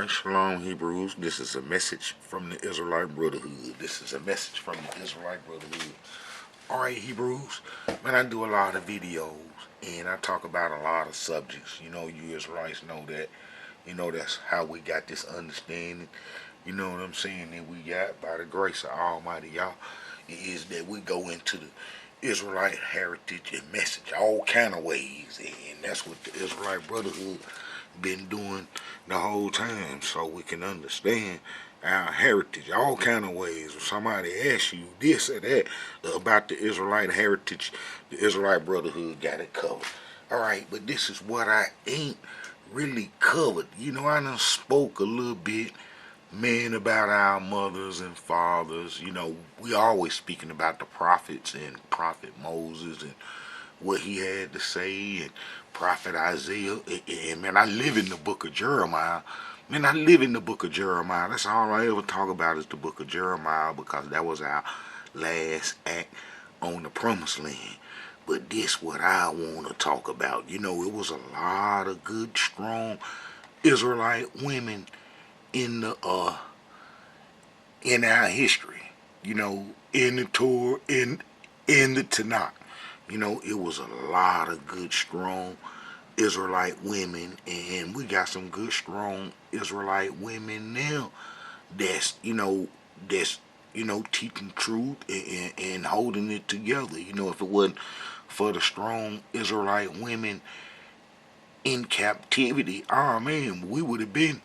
Alright, Shalom Hebrews. This is a message from the Israelite Brotherhood. This is a message from the Israelite Brotherhood. Alright, Hebrews. Man, I do a lot of videos and I talk about a lot of subjects. You know, you Israelites know that. You know, that's how we got this understanding. You know what I'm saying? That we got by the grace of Almighty YAH is that we go into the Israelite heritage and message all kind of ways, and that's what the Israelite Brotherhood been doing the whole time, so we can understand our heritage all kind of ways. If somebody asks you this or that about the Israelite heritage, the Israelite Brotherhood got it covered. Alright, but this is what I ain't really covered. You know, I done spoke a little bit, man, about our mothers and fathers. You know, we always speaking about the prophets and Prophet Moses and what he had to say, and Prophet Isaiah. And man, I live in the book of Jeremiah. Man, I live in the book of Jeremiah. That's all I ever talk about is the book of Jeremiah, because that was our last act on the promised land. But this what I want to talk about. You know, it was a lot of good, strong Israelite women in the in our history. You know, in the Torah, in the Tanakh. You know, it was a lot of good, strong Israelite women, and we got some good, strong Israelite women now that's, teaching truth and holding it together. You know, if it wasn't for the strong Israelite women in captivity, oh man, we would have been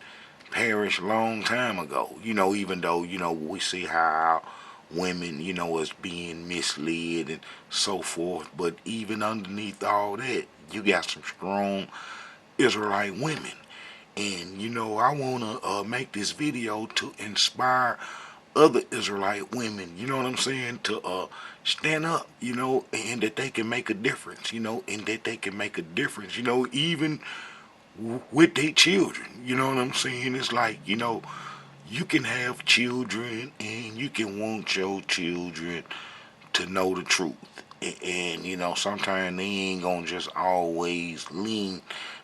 perished a long time ago. You know, even though, we see how women, is being misled and so forth. But even underneath all that, you got some strong Israelite women. And, I want to make this video to inspire other Israelite women, you know what I'm saying, to stand up, and that they can make a difference, and that they can make a difference, even with their children. You know what I'm saying? It's like, you can have children and you can want your children to know the truth. And sometimes they ain't gonna just always lean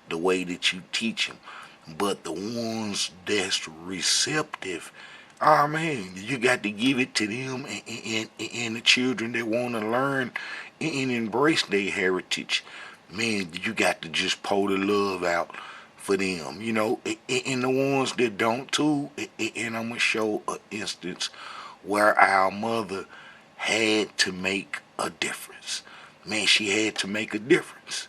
the way that you teach them. But the ones that's receptive, oh man, you got to give it to them, and the children that want to learn and embrace their heritage. Man, you got to just pour the love out for them, and the ones that don't too. And I'm gonna show an instance where our mother had to make a difference. Man, she had to make a difference.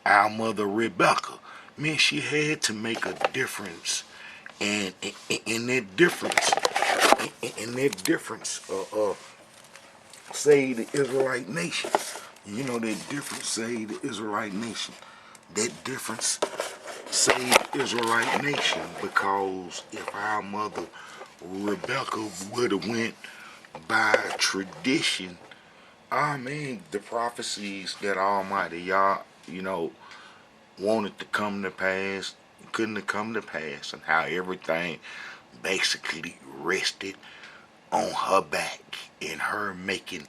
Our mother Rebekah, man, she had to make a difference, and that difference, saved the Israelite nation. You know that difference saved the Israelite nation. That difference saved the Israelite nation, because if our mother Rebekah would have went by tradition, I mean, the prophecies that Almighty YAH, wanted to come to pass, couldn't have come to pass, and how everything basically rested on her back and her making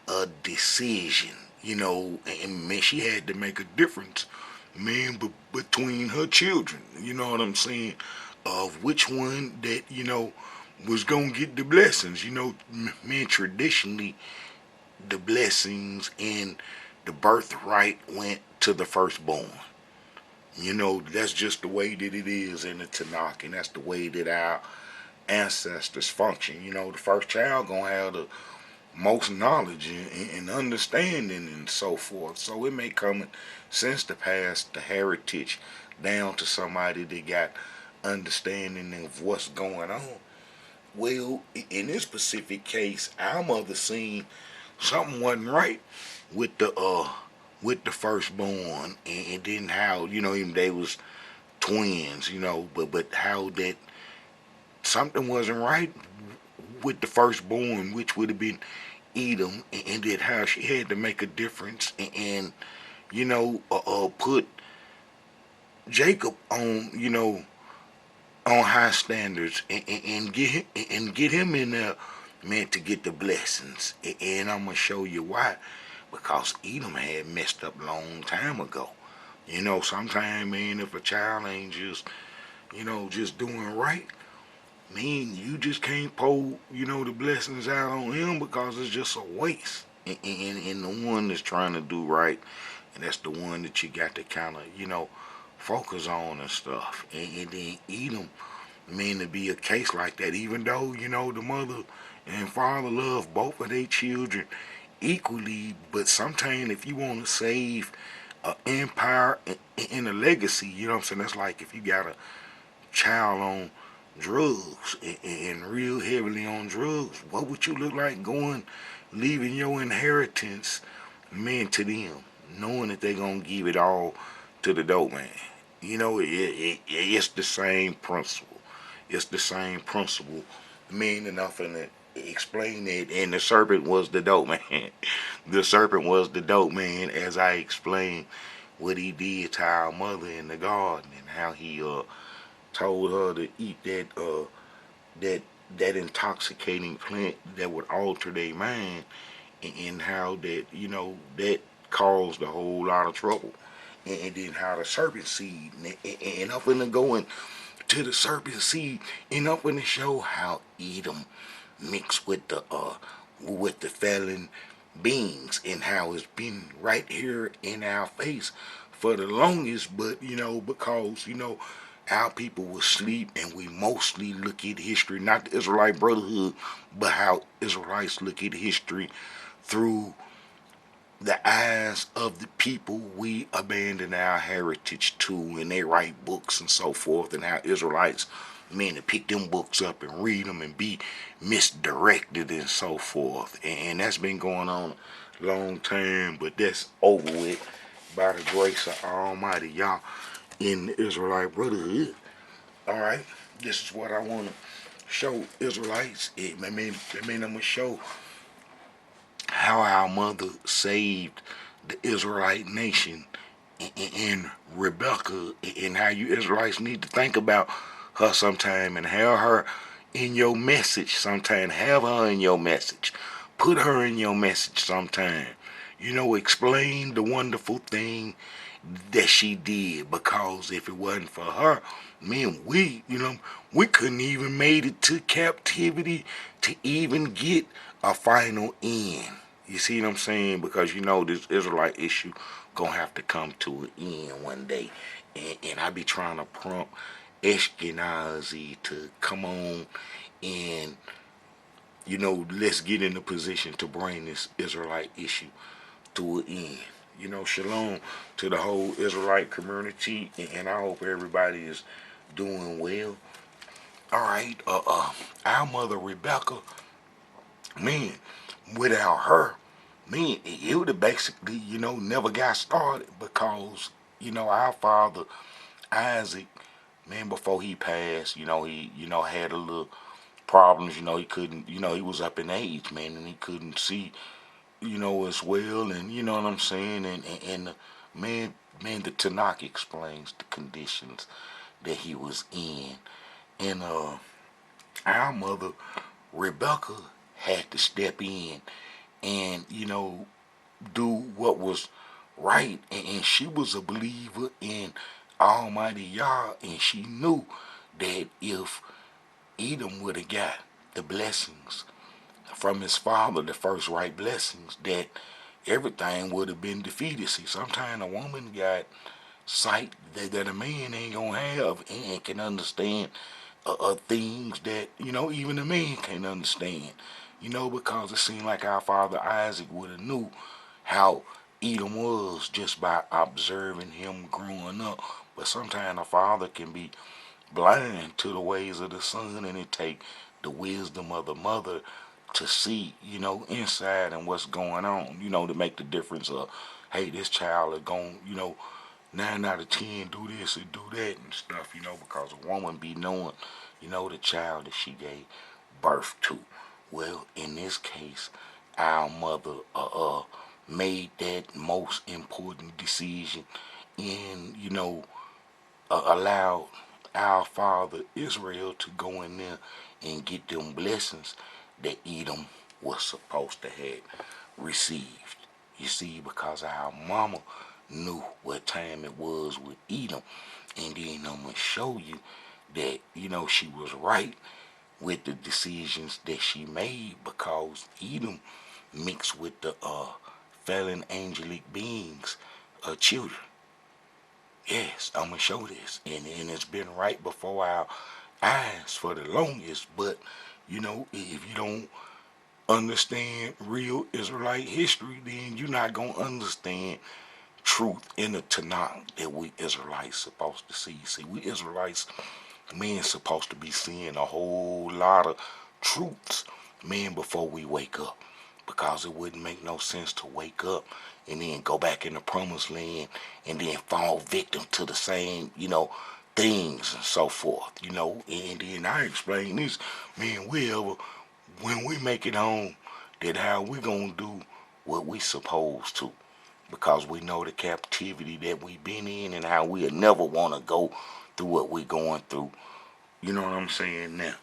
a decision, and man, she had to make a difference, man, between her children, you know what I'm saying, of which one that, was gonna get the blessings, man, traditionally, the blessings and the birthright went to the firstborn. That's just the way that it is in the Tanakh, and that's the way that our ancestors function. The first child gonna have the most knowledge and understanding and so forth. So it may come sense to pass the heritage down to somebody that got understanding of what's going on. Well, in this specific case, our mother seen something wasn't right with the firstborn, and then how, even they was twins, but how that something wasn't right with the firstborn, which would have been Edom, and that how she had to make a difference, and put Jacob on, on high standards, and get him in there, man, to get the blessings. And I'm gonna show you why. Because Edom had messed up a long time ago. Sometimes, man, if a child ain't just just doing right, you just can't pour, the blessings out on him because it's just a waste. And the one that's trying to do right, and that's the one that you got to kind of, focus on and stuff. And then eat them, to be a case like that, even though, the mother and father love both of their children equally, but sometimes if you want to save an empire and a legacy, you know what I'm saying? That's like if you got a child on drugs and real heavily on drugs, what would you look like going, leaving your inheritance, to them, knowing that they're going to give it all to the dope man? It's the same principle. It's the same principle. Enough in it explain it, and the serpent was the dope man. The serpent was the dope man, as I explained what he did to our mother in the garden, and how he told her to eat that that intoxicating plant that would alter their mind, and how that that caused a whole lot of trouble, and then how the serpent seed, and up in the going to the serpent seed, and up in the show how Edom mixed with the felon beings, and how it's been right here in our face for the longest. But because our people will sleep, and we mostly look at history, not the Israelite Brotherhood, but how Israelites look at history through the eyes of the people we abandon our heritage to, and they write books and so forth, and how Israelites, to pick them books up and read them and be misdirected and so forth. And that's been going on a long time, but that's over with by the grace of Almighty YAH in the Israelite Brotherhood. All right, this is what I want to show Israelites. I'm going to show how our mother saved the Israelite nation in Rebekah, and how you Israelites need to think about her sometime, and have her in your message sometime. Have her in your message. Put her in your message sometime. Explain the wonderful thing that she did, because if it wasn't for her, we couldn't even made it to captivity to even get a final end. You see what I'm saying? Because this Israelite issue gonna have to come to an end one day, and I be trying to prompt Ashkenazi to come on, and let's get in the position to bring this Israelite issue to an end. Shalom to the whole Israelite community, and I hope everybody is doing well. All right, our mother Rebekah, man, without her, it would have basically, never got started, because, our father Isaac, before he passed, he, had a little problems, he couldn't, he was up in age, and he couldn't see, as well, and you know what I'm saying, and the the Tanakh explains the conditions that he was in, and our mother Rebecca had to step in and do what was right, and she was a believer in Almighty Yah, and she knew that if Edom would have got the blessings from his father, the first right blessings, that everything would have been defeated. See, sometimes a woman got sight that a man ain't gonna have, and can understand things that even a man can't understand. Because it seemed like our father Isaac would have knew how Edom was just by observing him growing up. But sometimes a father can be blind to the ways of the son, and it take the wisdom of the mother to see, inside and what's going on, to make the difference of, hey, this child is going, 9 out of 10 do this and do that and stuff, because a woman be knowing, the child that she gave birth to. Well, in this case, our mother made that most important decision, and, allowed our father Israel to go in there and get them blessings that Edom was supposed to have received. You see, because our mama knew what time it was with Edom. And then I'm going to show you that, you know, she was right with the decisions that she made, because Edom mixed with the fallen angelic beings, children. Yes, I'm gonna show this, and it's been right before our eyes for the longest. But you know, if you don't understand real Israelite history, then you're not gonna understand truth in the Tanakh that we Israelites supposed to see. See, we Israelites, man, supposed to be seeing a whole lot of truths, man, before we wake up, because it wouldn't make no sense to wake up and then go back in the promised land and then fall victim to the same, you know, things and so forth, you know. And then I explain this, man, when we make it home, that how we gonna do what we supposed to, because we know the captivity that we been in and how we'll never want to go through what we going through. You know what I'm saying now?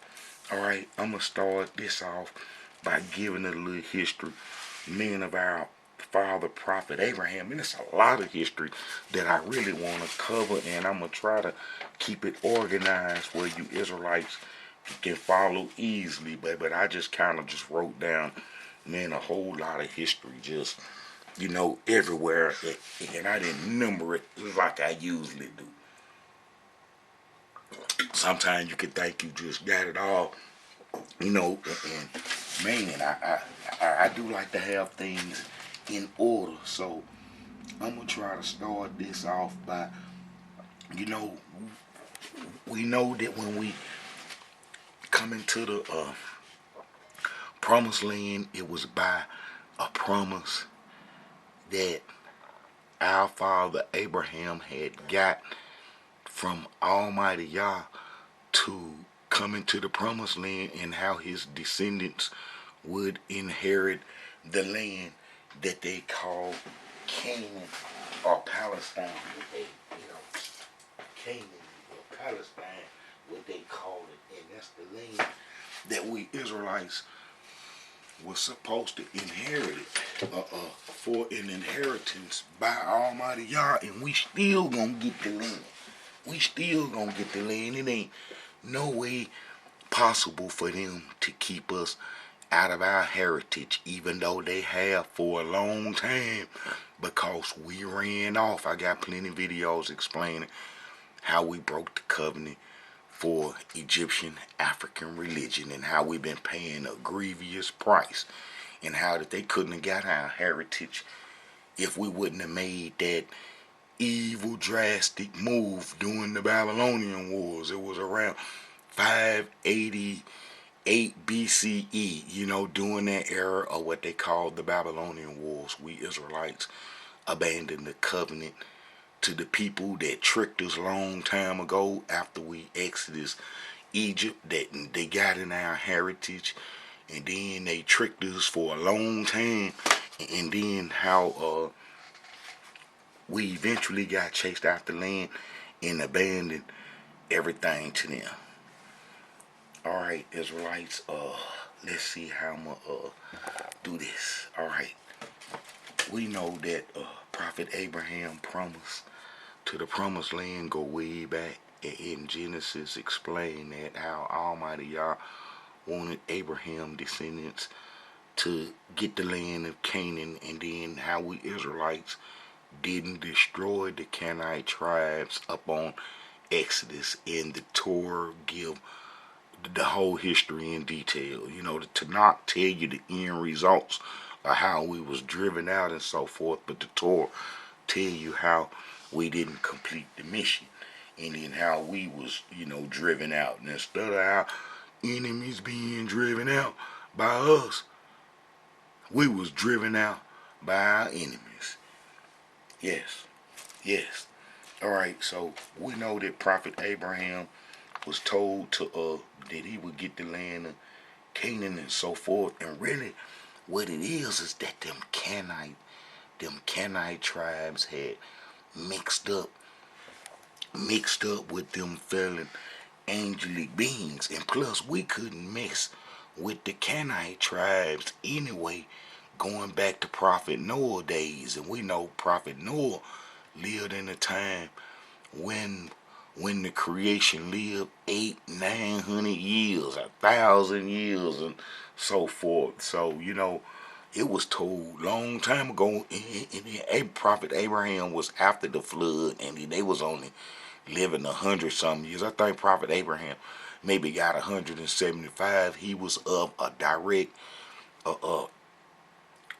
All right, I'm going to start this off by giving a little history. Men of our father, Prophet Abraham. And it's a lot of history that I really want to cover, and I'm going to try to keep it organized where you Israelites can follow easily. But I just kind of just wrote down, man, a whole lot of history just, you know, everywhere. And I didn't number it like I usually do. Sometimes you could think you just got it all, you know, and man, I do like to have things in order. So I'm gonna try to start this off by, you know, we know that when we come into the promised land, it was by a promise that our father Abraham had got from Almighty YAH to come into the promised land, and how his descendants would inherit the land that they call Canaan or Palestine. Canaan or Palestine, what they call it, and that's the land that we Israelites were supposed to inherit it for an inheritance by Almighty YAH, and we still gonna get the land. We still gonna get the land. It ain't no way possible for them to keep us out of our heritage, even though they have for a long time, because we ran off. I got plenty of videos explaining how we broke the covenant for Egyptian African religion, and how we've been paying a grievous price, and how that they couldn't have got our heritage if we wouldn't have made that evil drastic move during the Babylonian Wars. It was around 588 BCE, you know, during that era of what they called the Babylonian Wars. We Israelites abandoned the covenant to the people that tricked us a long time ago after we exited Egypt, that they got in our heritage, and then they tricked us for a long time, and then how we eventually got chased out the land and abandoned everything to them. Alright, Israelites, let's see how I'm gonna do this. Alright, we know that Prophet Abraham promised to the promised land go way back. In Genesis explain that how Almighty YAH wanted Abraham descendants to get the land of Canaan, and then how we Israelites didn't destroy the Canaanite tribes up on Exodus, and the Torah give the whole history in detail. You know, the Tanakh tell you the end results of how we was driven out and so forth, but the Torah tell you how we didn't complete the mission, and then how we was, you know, driven out. And instead of our enemies being driven out by us, we was driven out by our enemies. Yes, yes. Alright, so we know that Prophet Abraham was told to that he would get the land of Canaan and so forth. And really what it is that them Canite tribes had mixed up with them fallen angelic beings. And plus we couldn't mess with the Canite tribes anyway, going back to Prophet Noah days. And we know Prophet Noah lived in a time when when the creation lived 900 years, 1,000 years, and so forth. So, it was told long time ago, and Prophet Abraham was after the flood, and they was only living 100 some years. I think Prophet Abraham maybe got 175. He was of a direct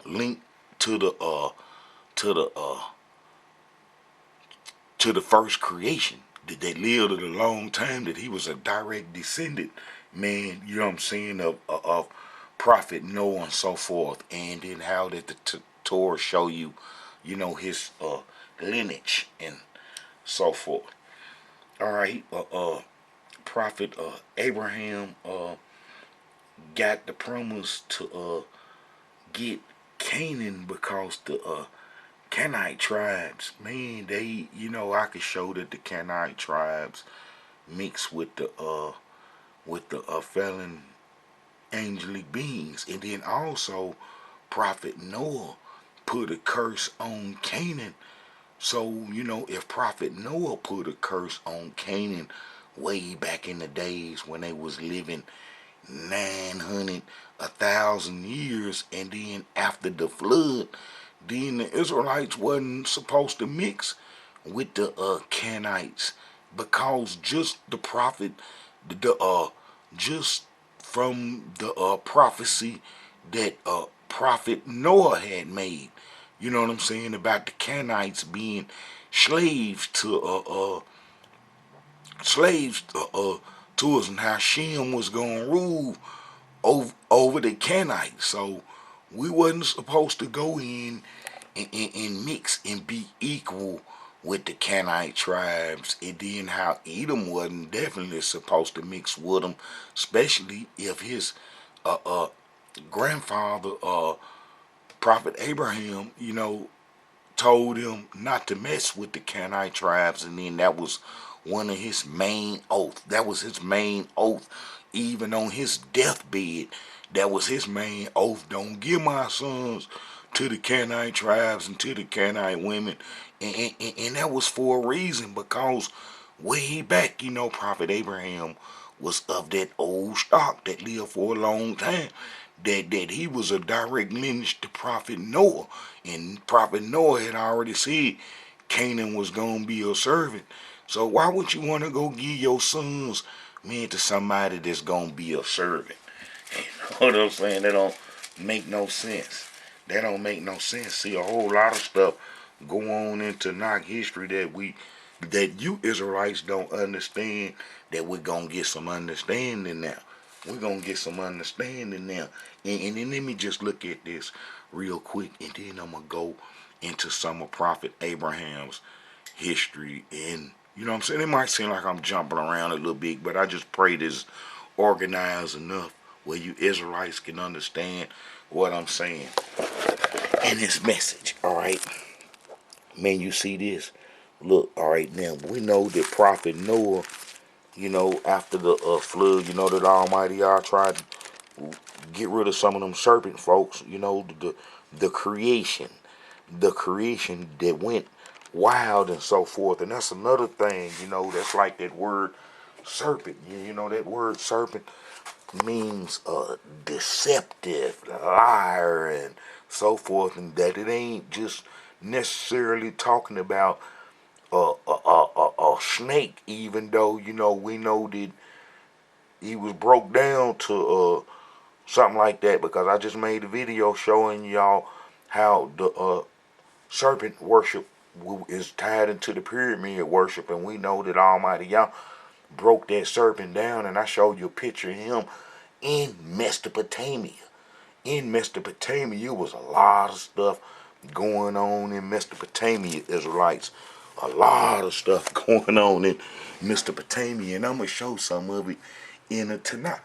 link to the to the to the first creation. That they lived at a long time. That he was a direct descendant, man. You know what I'm saying, of Prophet Noah and so forth. And then how did the Torah show you, his lineage and so forth. All right, Prophet Abraham got the promise to get Canaan because the Canaanite tribes, man, they, I could show that the Canaanite tribes mix with the fallen angelic beings, and then also Prophet Noah put a curse on Canaan. So, if Prophet Noah put a curse on Canaan way back in the days when they was living 900, 1,000 years, and then after the flood, then the Israelites wasn't supposed to mix with the Canaanites, because just the prophet, just from the prophecy that Prophet Noah had made, you know what I'm saying, about the Canaanites being slaves to to us, and how Shem was gonna rule over the Canaanites. So we wasn't supposed to go in and mix and be equal with the Canaanite tribes. And then how Edom wasn't definitely supposed to mix with them, especially if his grandfather, Prophet Abraham, told him not to mess with the Canaanite tribes, and then that was one of his main oaths. That was his main oath, even on his deathbed. That was his main oath. Don't give my sons to the Canaanite tribes and to the Canaanite women, and that was for a reason, because way back, Prophet Abraham was of that old stock that lived for a long time. That he was a direct lineage to Prophet Noah, and Prophet Noah had already said Canaan was gonna be a servant. So why would you want to go give your sons, man, to somebody that's gonna be a servant? You know what I'm saying? That don't make no sense. That don't make no sense. See, a whole lot of stuff go on into knock history that you Israelites don't understand, that we're gonna get some understanding now. We're gonna get some understanding now. And then let me just look at this real quick, and then I'm gonna go into some of Prophet Abraham's history. And you know what I'm saying? It might seem like I'm jumping around a little bit, but I just pray this organized enough where you Israelites can understand what I'm saying in this message. All right, man, you see this? Look, all right, now we know that Prophet Noah, after the flood, that Almighty YAH tried to get rid of some of them serpent folks, the creation, that went wild and so forth. And that's another thing, that's like that word serpent. That word serpent means deceptive, liar, and so forth, and that it ain't just necessarily talking about a snake, even though we know that he was broke down to something like that, because I just made a video showing y'all how the serpent worship is tied into the pyramid worship, and we know that Almighty YAH broke that serpent down, and I showed you a picture of him in Mesopotamia. In Mesopotamia, was a lot of stuff going on in Mesopotamia, Israelites. A lot of stuff going on in Mesopotamia, and I'm going to show some of it in a Tanakh.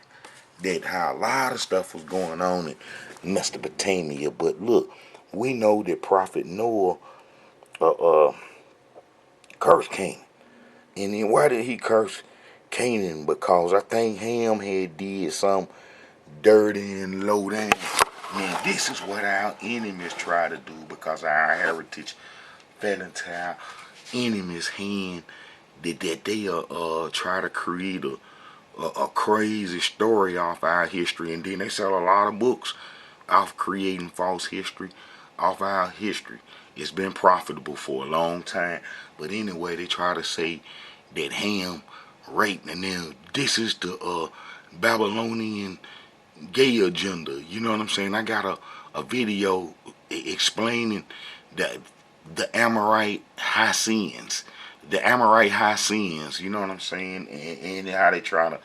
That how a lot of stuff was going on in Mesopotamia. But look, we know that Prophet Noah cursed Canaan. And then why did he curse Canaan? Because I think Ham had did some dirty and low down. Man, this is what our enemies try to do, because our heritage fell into our enemies' hand. that they try to create a crazy story off our history, and then they sell a lot of books off creating false history off our history. It's been profitable for a long time, but anyway, they try to say that Ham raped, and then this is the Babylonian gay agenda. You know what I'm saying? I got a video explaining that the Amorite high sins, you know what I'm saying, and how they try to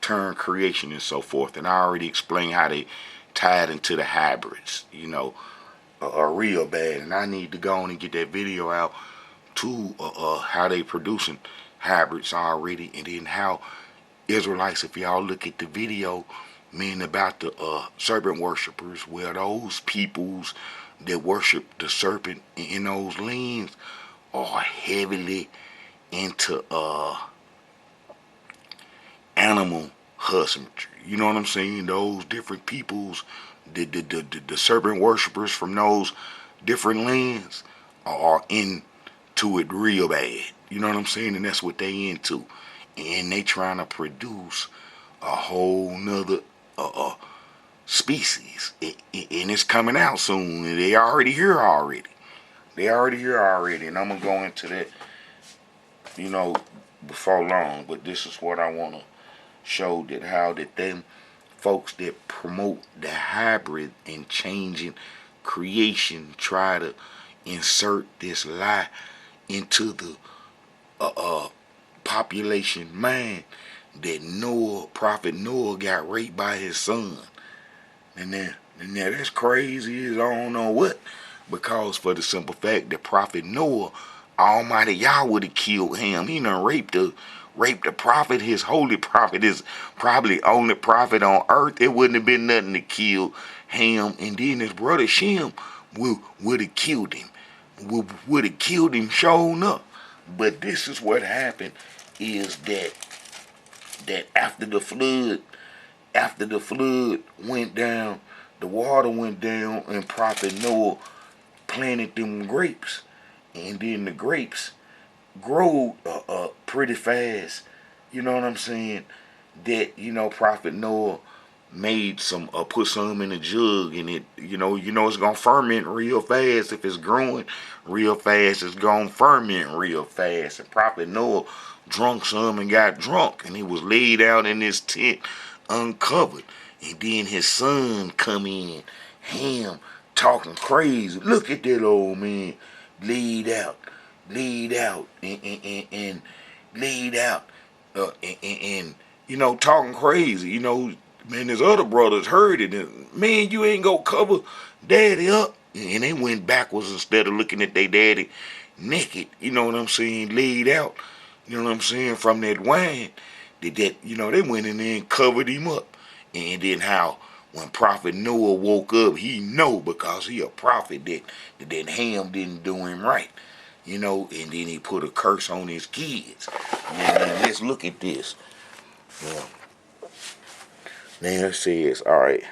turn creation and so forth. And I already explained how they tied into the hybrids, you know, are real bad. And I need to go on and get that video out to how they producing hybrids already, and then how Israelites, if y'all look at the video, mean about the serpent worshippers, where those peoples that worship the serpent in those lands are heavily into animal husbandry. You know what I'm saying? Those different peoples, the serpent worshippers from those different lands are into it real bad. You know what I'm saying? And that's what they into. And they trying to produce a whole nother species. And it's coming out soon. And they already here already. And I'm going to go into that, you know, before long. But this is what I want to show, that how that them folks that promote the hybrid and changing creation try to insert this lie into the population mind that Prophet Noah got raped by his son. And then that's crazy as I don't know what. Because for the simple fact that Prophet Noah, Almighty Yah would have killed him. He done raped the prophet. His holy prophet is probably only prophet on earth. It wouldn't have been nothing to kill him. And then his brother Shem would have killed him. Would have killed him, shown up. But this is what happened, is that after the flood went down, the water went down, and Prophet Noah planted them grapes, and then the grapes growed pretty fast. You know what I'm saying? That, you know, Prophet Noah made some put some in a jug, and it, you know it's gonna ferment real fast. If it's growing real fast, it's gonna ferment real fast. And Prophet Noah drunk some and got drunk, and he was laid out in his tent uncovered. And then his son come in, Ham, talking crazy. Look at that old man, laid out, and laid out, and you know, talking crazy. You know, man, his other brothers heard it, and man, you ain't gonna cover daddy up. And they went backwards instead of looking at their daddy naked. You know what I'm saying? Laid out. You know what I'm saying? From that wine, that you know, they went in there and covered him up. And then how when Prophet Noah woke up, he know, because he a prophet, that Ham didn't do him right. You know, and then he put a curse on his kids. And let's look at this. Yeah. Now it says, all right.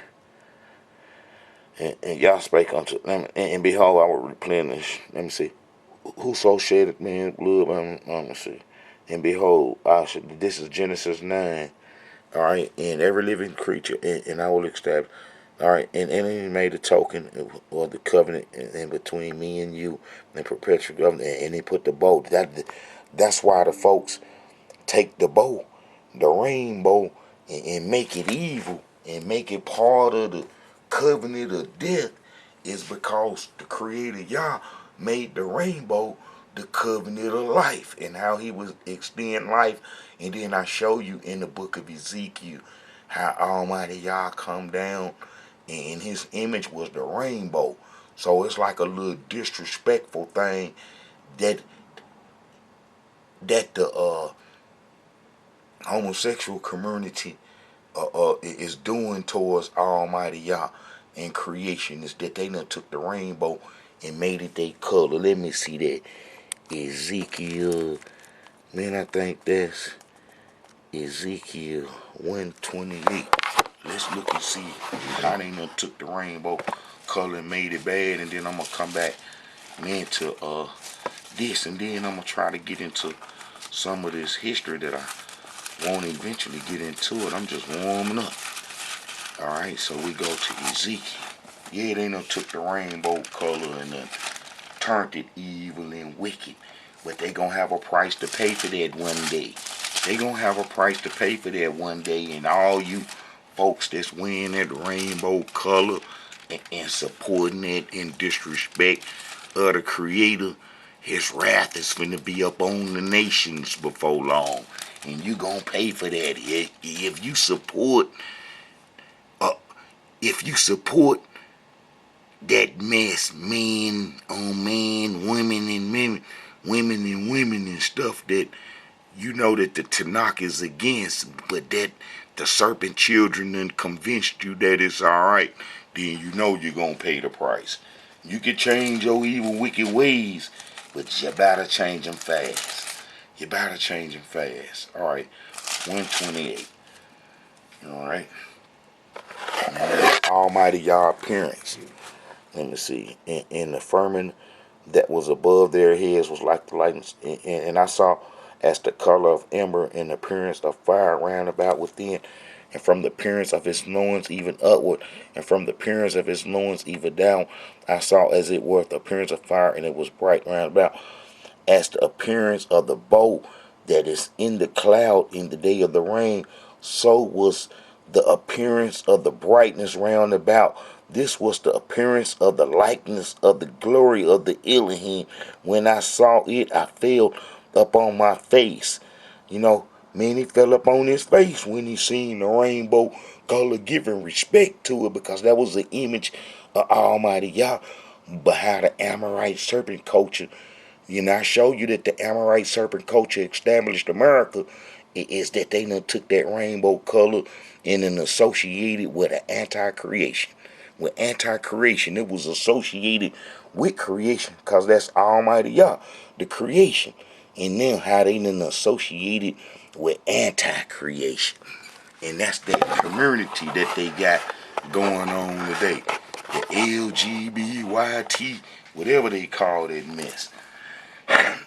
And Yah spake unto them, and behold, I will replenish. Let me see. Whoso sheddeth man's blood, let me see. And behold, this is Genesis 9. All right, and every living creature, and I will establish. All right, and he made a token or the covenant in between me and you, and perpetual covenant, and he put the bow. That's why the folks take the bow, the rainbow, and make it evil and make it part of the covenant of death, is because the Creator Yah made the rainbow the covenant of life, and how he was extend life. And then I show you in the book of Ezekiel how Almighty Yah come down, and his image was the rainbow. So it's like a little disrespectful thing that the homosexual community is doing towards Almighty Yah and creation, is that they done took the rainbow and made it their color. Let me see that. Ezekiel, man, I think that's Ezekiel 128. Let's look and see how they done took the rainbow color and made it bad. And then I'm going to come back, man, to this. And then I'm going to try to get into some of this history that I won't eventually get into it. I'm just warming up. Alright, so we go to Ezekiel. Yeah, they done took the rainbow color and then turned it evil and wicked. But they gonna have a price to pay for that one day. They gonna have a price to pay for that one day. And all you folks that's wearing that rainbow color and supporting it in disrespect of the Creator, His wrath is finna be up on the nations before long. And you gonna pay for that. If you support that mess, man on man, women and men, women and women and stuff that you know that the Tanakh is against, but that the serpent children done convinced you that it's alright, then you know you're gonna pay the price. You can change your evil, wicked ways, but you better change them fast. You better change them fast. Alright, 128. Alright. Almighty YAH parents. Let me see. And the firmament that was above their heads was like the lightnings. And I saw as the color of ember and the appearance of fire round about within, and from the appearance of his loins even upward, and from the appearance of his loins even down, I saw as it were the appearance of fire, and it was bright round about, as the appearance of the bow that is in the cloud in the day of the rain, so was the appearance of the brightness round about. This was the appearance of the likeness of the glory of the Elohim. When I saw it, I fell up on my face. You know, man, he fell up on his face when he seen the rainbow color, giving respect to it, because that was the image of Almighty Yah. But how the Amorite serpent culture, you know, I show you that the Amorite serpent culture established America, is that they done took that rainbow color and then associated with an anti-creation. With anti-creation, it was associated with creation, because that's Almighty Yah, the creation. And then how they done associated with anti-creation. And that's that community that they got going on today. The LGBT, whatever they call that mess.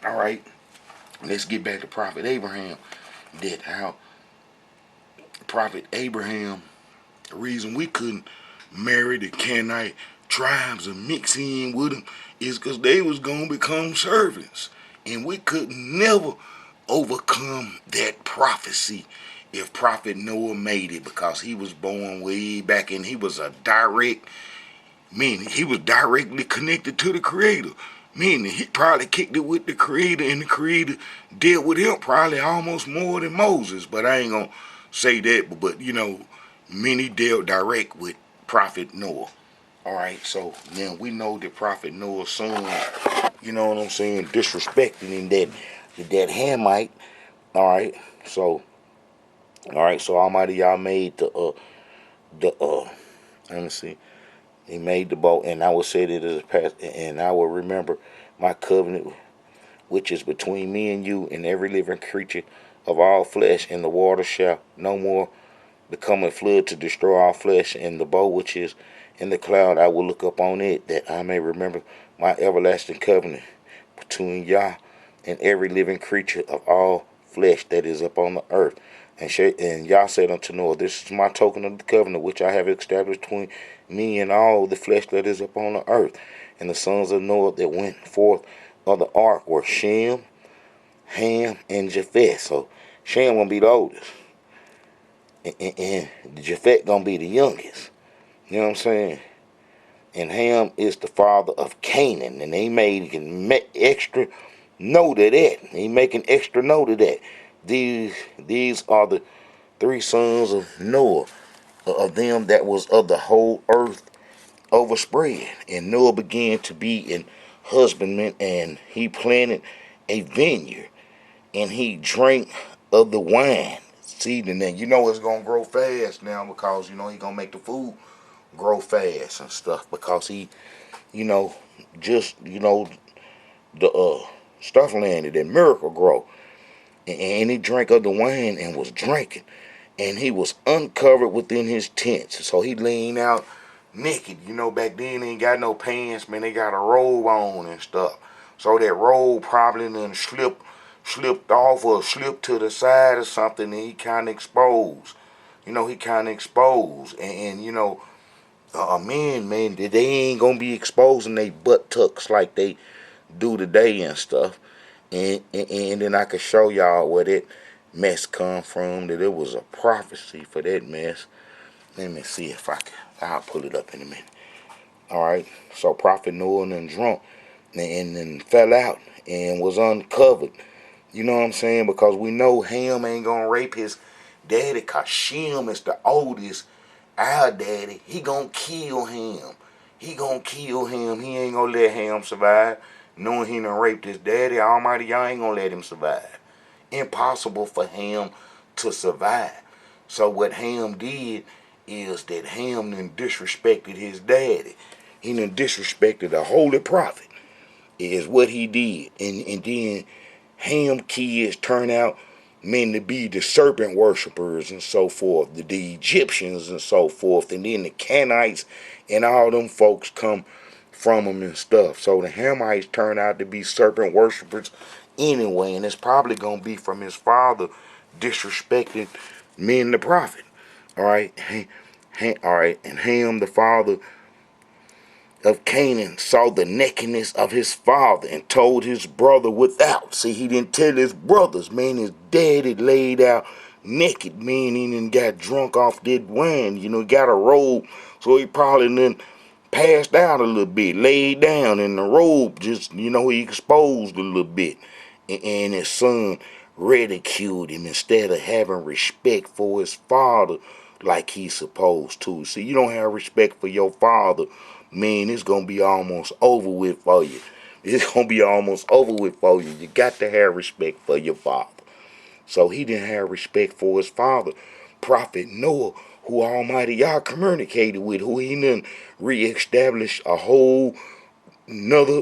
Alright, let's get back to Prophet Abraham. That how Prophet Abraham, the reason we couldn't marry the Canaanite tribes and mix in with them is because they was going to become servants. And we could never overcome that prophecy if Prophet Noah made it, because he was born way back and he was a direct, meaning he was directly connected to the Creator. Meaning he probably kicked it with the Creator, and the Creator dealt with him probably almost more than Moses. But I ain't going to say that, but you know, many dealt direct with Prophet Noah. Alright, so then we know that Prophet Noah's son, you know what I'm saying, disrespecting him, that Hamite. Alright, so Almighty Yah made let me see. He made the bow, and I will set it as a past, and I will remember my covenant which is between me and you and every living creature of all flesh, and the water shall no more become a flood to destroy all flesh, and the bow which is in the cloud, I will look up on it, that I may remember my everlasting covenant between Yah and every living creature of all flesh that is upon the earth. And Yah said unto Noah, this is my token of the covenant which I have established between me and all the flesh that is upon the earth. And the sons of Noah that went forth of the ark were Shem, Ham, and Japheth. So Shem gonna be the oldest, and Japheth gonna be the youngest. You know what I'm saying? And Ham is the father of Canaan, and they made extra note of that. He making extra note of that. These are the three sons of Noah, of them that was of the whole earth overspread. And Noah began to be an husbandman, and he planted a vineyard, and he drank of the wine. See, then you know it's gonna grow fast now, because you know he gonna make the food grow fast and stuff, because he, you know, just the stuff landed that miracle grow, and he drank of the wine and was drinking, and he was uncovered within his tents. So he leaned out naked. You know, back then they ain't got no pants, man. They got a robe on and stuff. So that robe probably done slipped slipped off or slipped to the side or something, and he kind of exposed. He kind of exposed. And men, they ain't going to be exposing their butt tucks like they do today and stuff. And then I could show y'all where that mess come from, that it was a prophecy for that mess. Let me see if I'll pull it up in a minute. All right, so Prophet Noah and drunk and then fell out and was uncovered. You know what I'm saying? Because we know Ham ain't gonna rape his daddy, cause Shem is the oldest. Our daddy, he gonna kill him. He gonna kill him. He ain't gonna let Ham survive. Knowing he done raped his daddy, Almighty Yah ain't gonna let him survive. Impossible for Ham to survive. So what Ham did is that Ham then disrespected his daddy. He done disrespected a holy prophet, is what he did. And then Ham kids turn out men to be the serpent worshippers and so forth, the Egyptians and so forth, and then the Canaanites and all them folks come from them and stuff. So the Hamites turn out to be serpent worshippers anyway, and it's probably going to be from his father disrespecting men the prophet. All right, all right, and Ham the father of Canaan saw the nakedness of his father and told his brother without. See, he didn't tell his brothers, man. His daddy laid out naked, man. He done got drunk off that wine. He got a robe, so he probably done passed out a little bit, laid down in the robe, just, he exposed a little bit. And his son ridiculed him instead of having respect for his father like he's supposed to. See, you don't have respect for your father, man, it's going to be almost over with for you. It's going to be almost over with for you. You got to have respect for your father. So he didn't have respect for his father, Prophet Noah, who Almighty Yah communicated with, who he done reestablished a whole another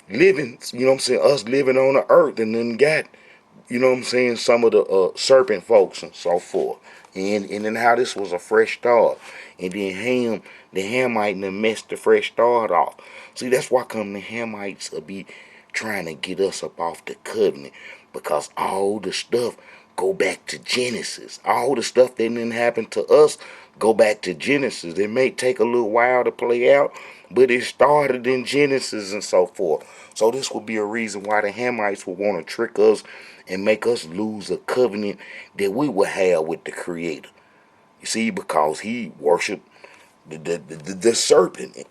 living, us living on the earth, and then got, some of the serpent folks and so forth. And then how this was a fresh start. And then the Hamite done messed the fresh start off. See, that's why come the Hamites will be trying to get us up off the covenant. Because all the stuff go back to Genesis. All the stuff that didn't happen to us go back to Genesis. It may take a little while to play out, but it started in Genesis and so forth. So this would be a reason why the Hamites would want to trick us and make us lose a covenant that we would have with the Creator. You see, because he worshipped the serpent.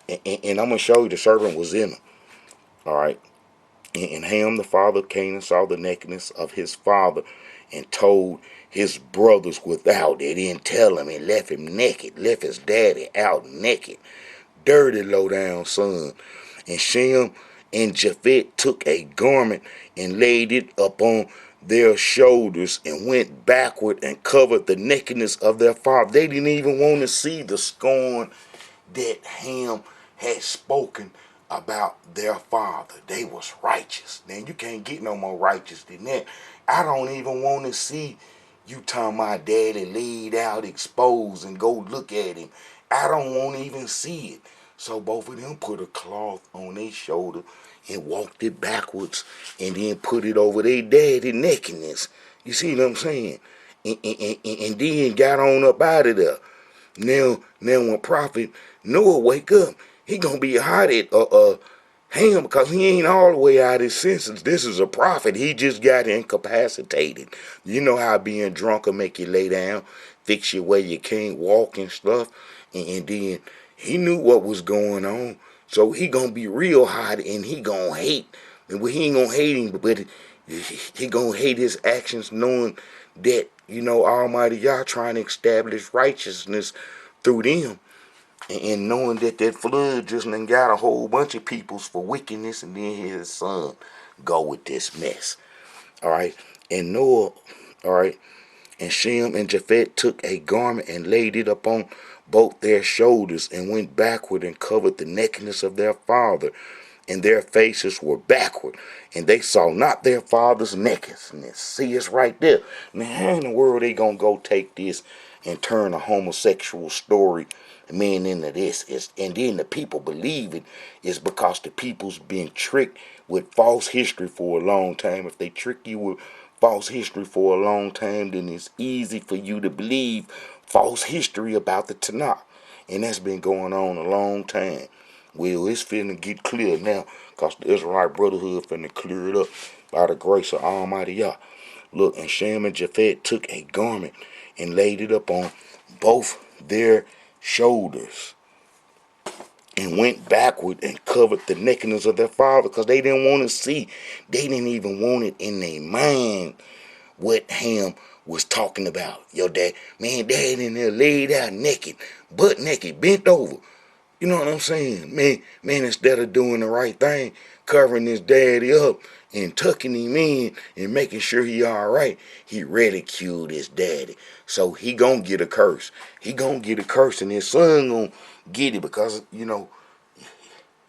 And I'm going to show you the serpent was in him. All right. And Ham, the father of Canaan, saw the nakedness of his father and told his brothers without. They didn't tell him and left him naked, left his daddy out naked. Dirty, low-down son. And Shem and Japheth took a garment and laid it upon their shoulders and went backward and covered the nakedness of their father. They didn't even want to see the scorn that Ham had spoken about their father. They was righteous. Man, you can't get no more righteous than that. I don't even want to see you talking my daddy laid out exposed and go look at him. I don't want to even see it. So both of them put a cloth on their shoulder and walked it backwards and then put it over their daddy nakedness. You see what I'm saying? And then got on up out of there. Now when Prophet Noah wake up, he gonna be hot at Ham because he ain't all the way out of his senses. This is a prophet. He just got incapacitated. You know how being drunk will make you lay down, fix you where you can't walk and stuff. And then he knew what was going on. So he gonna be real hot and he gonna hate. And he ain't gonna hate him, but he gonna hate his actions knowing that, Almighty Yah trying to establish righteousness through them. And knowing that flood just done got a whole bunch of peoples for wickedness, and then his son go with this mess. All right. And Noah, all right, and Shem and Japheth took a garment and laid it upon both their shoulders and went backward and covered the nakedness of their father. And their faces were backward, and they saw not their father's nakedness. See, it's right there. Now, how in the world they gonna go take this and turn a homosexual story, man, into this. And then the people believe it is because the people's been tricked with false history for a long time. If they trick you with false history for a long time, then it's easy for you to believe false history about the Tanakh. And that's been going on a long time. Well, it's finna get clear now, because the Israelite Brotherhood finna clear it up by the grace of Almighty YAH. Look, and Shem and Japheth took a garment and laid it up on both their shoulders and went backward and covered the nakedness of their father, because they didn't want to see. They didn't even want it in their mind what Ham was talking about. Your dad, man, dad in there laid out naked, butt naked, bent over. You know what I'm saying? Man, instead of doing the right thing, covering his daddy up and tucking him in and making sure he all right, he ridiculed his daddy. So he gonna get a curse. He gonna get a curse, and his son gonna get it, because,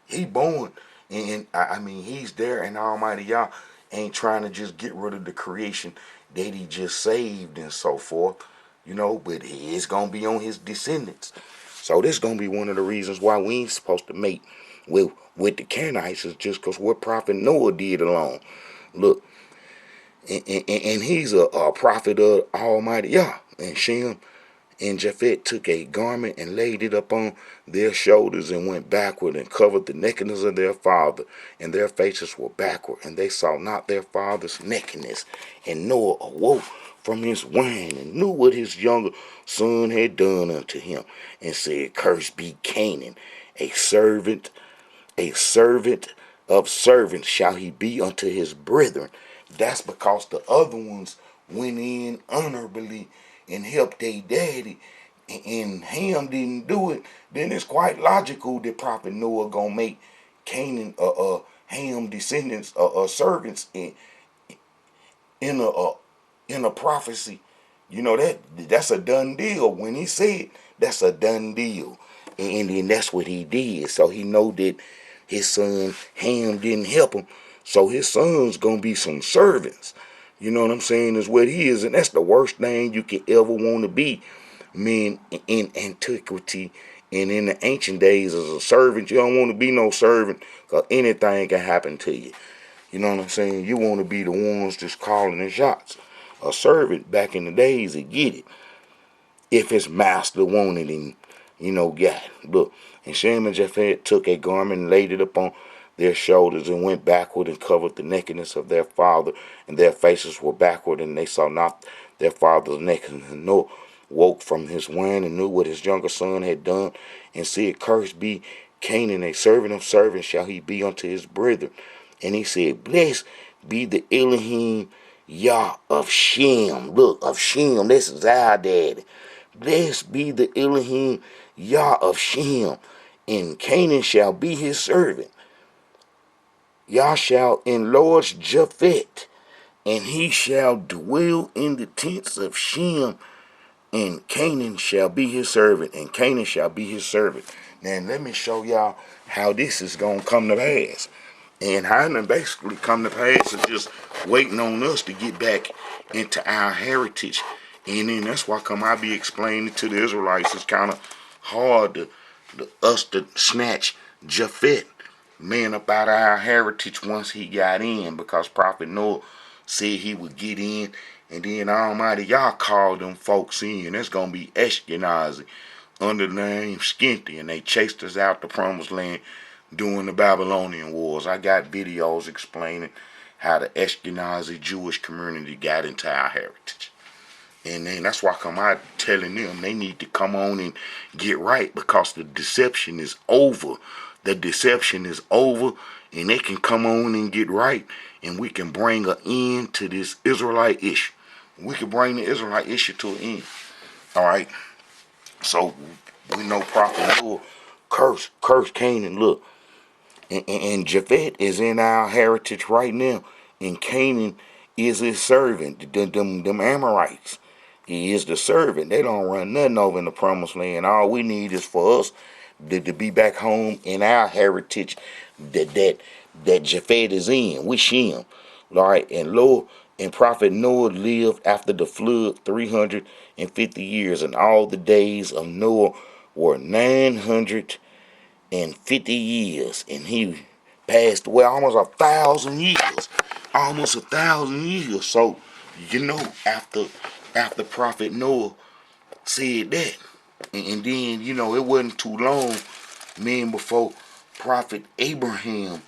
he born. And I mean, he's there, and Almighty YAH ain't trying to just get rid of the creation that he just saved and so forth, but it's gonna be on his descendants. So this gonna be one of the reasons why we ain't supposed to mate with the Canaanites, is just because what Prophet Noah did alone. Look, and he's a prophet of Almighty YAH. And Shem and Japheth took a garment and laid it upon their shoulders and went backward and covered the nakedness of their father, and their faces were backward, and they saw not their father's nakedness. And Noah awoke from his wine and knew what his younger son had done unto him, and said, Cursed be Canaan, a servant of servants shall he be unto his brethren. That's because the other ones went in honorably and helped their daddy, and Ham didn't do it. Then it's quite logical that Prophet Noah gonna make Canaan Ham descendants servants in a prophecy. That's a done deal. When he said, that's a done deal. And then that's what he did. So he know that his son Ham didn't help him, so his son's gonna be some servants. You know what I'm saying? Is what he is. And that's the worst thing you could ever want to be. Man, in antiquity and in the ancient days, as a servant, you don't want to be no servant, because anything can happen to you. You know what I'm saying? You want to be the ones just calling the shots. A servant back in the days would get it if his master wanted him, got it. Look, and Shem and Japheth took a garment and laid it upon their shoulders and went backward and covered the nakedness of their father, and their faces were backward, and they saw not their father's nakedness. And Noah woke from his wine and knew what his younger son had done, and said, Cursed be Canaan, a servant of servants shall he be unto his brethren. And he said, Blessed be the Elohim YAH of Shem. Look, of Shem, this is our daddy. Blessed be the Elohim YAH of Shem, and Canaan shall be his servant. YAH shall enlarge Japheth, and he shall dwell in the tents of Shem, and Canaan shall be his servant, and Canaan shall be his servant. Now let me show y'all how this is going to come to pass. And how it basically come to pass is just waiting on us to get back into our heritage. And then that's why I be explaining to the Israelites, it's kind of hard to us to snatch Japheth, man, up out of our heritage once he got in, because Prophet Noah said he would get in, and then Almighty YAH called them folks in. That's going to be Ashkenazi under the name Skinty, and they chased us out the promised land during the Babylonian Wars. I got videos explaining how the Ashkenazi Jewish community got into our heritage. And then that's why I'm telling them they need to come on and get right, because the deception is over. The deception is over, and they can come on and get right, and we can bring an end to this Israelite issue. We can bring the Israelite issue to an end. All right? So we know Prophet Noah curse Canaan. Look, and Japheth is in our heritage right now, and Canaan is his servant. Them Amorites, he is the servant. They don't run nothing over in the promised land. All we need is for us to be back home in our heritage that Japheth is in. We Shem. All right, and Lord, And prophet Noah lived after the flood 350 years, and all the days of Noah were 950 years, and he passed away almost 1,000 years. Almost 1,000 years. So, after prophet Noah said that, and then, it wasn't too long, man, before prophet Abraham,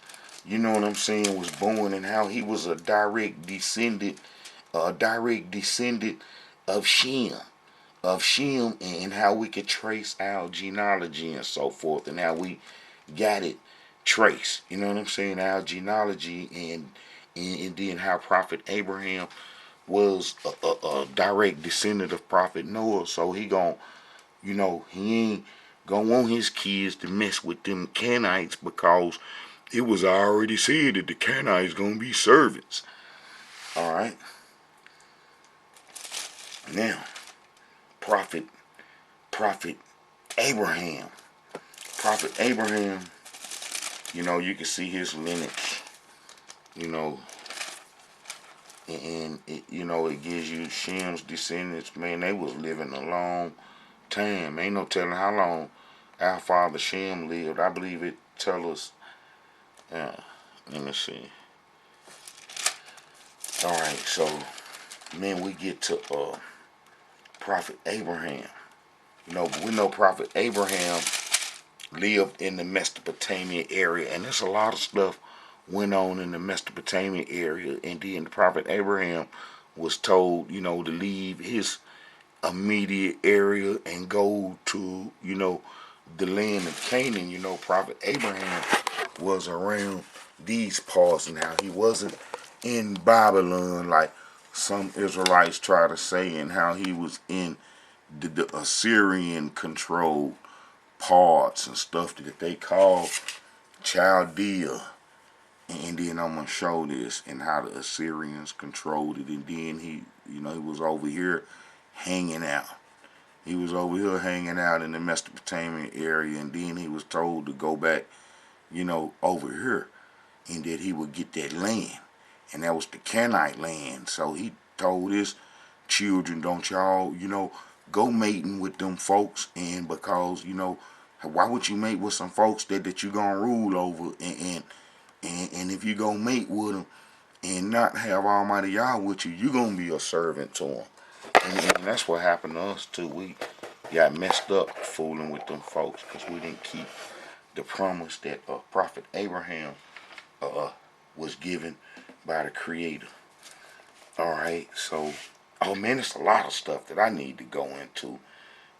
you know what I'm saying, was born, and how he was a direct descendant of Shem, and how we could trace our genealogy and so forth, and how we got it traced. You know what I'm saying? Our genealogy, and then how prophet Abraham was a direct descendant of prophet Noah. So he ain't gonna want his kids to mess with them Canaanites, because it was already said that the Canaanites gonna be servants. All right. Now, prophet prophet Abraham. Prophet Abraham, you can see his lineage, you know, and it gives you Shem's descendants. Man, they was living a long time. Ain't no telling how long our father Shem lived. I believe it tell us. Let me see. All right, so man, we get to Prophet Abraham. We know Prophet Abraham lived in the Mesopotamia area, and there's a lot of stuff went on in the Mesopotamia area. And then the prophet Abraham was told, to leave his immediate area and go to, the land of Canaan. Prophet Abraham was around these parts now. He wasn't in Babylon like some Israelites try to say, and how he was in the Assyrian controlled parts and stuff that they call Chaldea. And then I'm gonna show this and how the Assyrians controlled it. And then he was over here hanging out. He was over here hanging out in the Mesopotamian area, and then he was told to go back, over here, and that he would get that land, and that was the Canaanite land. So he told his children, don't y'all, go mating with them folks, and because why would you mate with some folks that you gonna rule over, and if you go mate with them and not have Almighty YAH with you, you gonna be a servant to them. And that's what happened to us too. We got messed up fooling with them folks because we didn't keep the promise that Prophet Abraham was given by the Creator. All right, so man, it's a lot of stuff that I need to go into,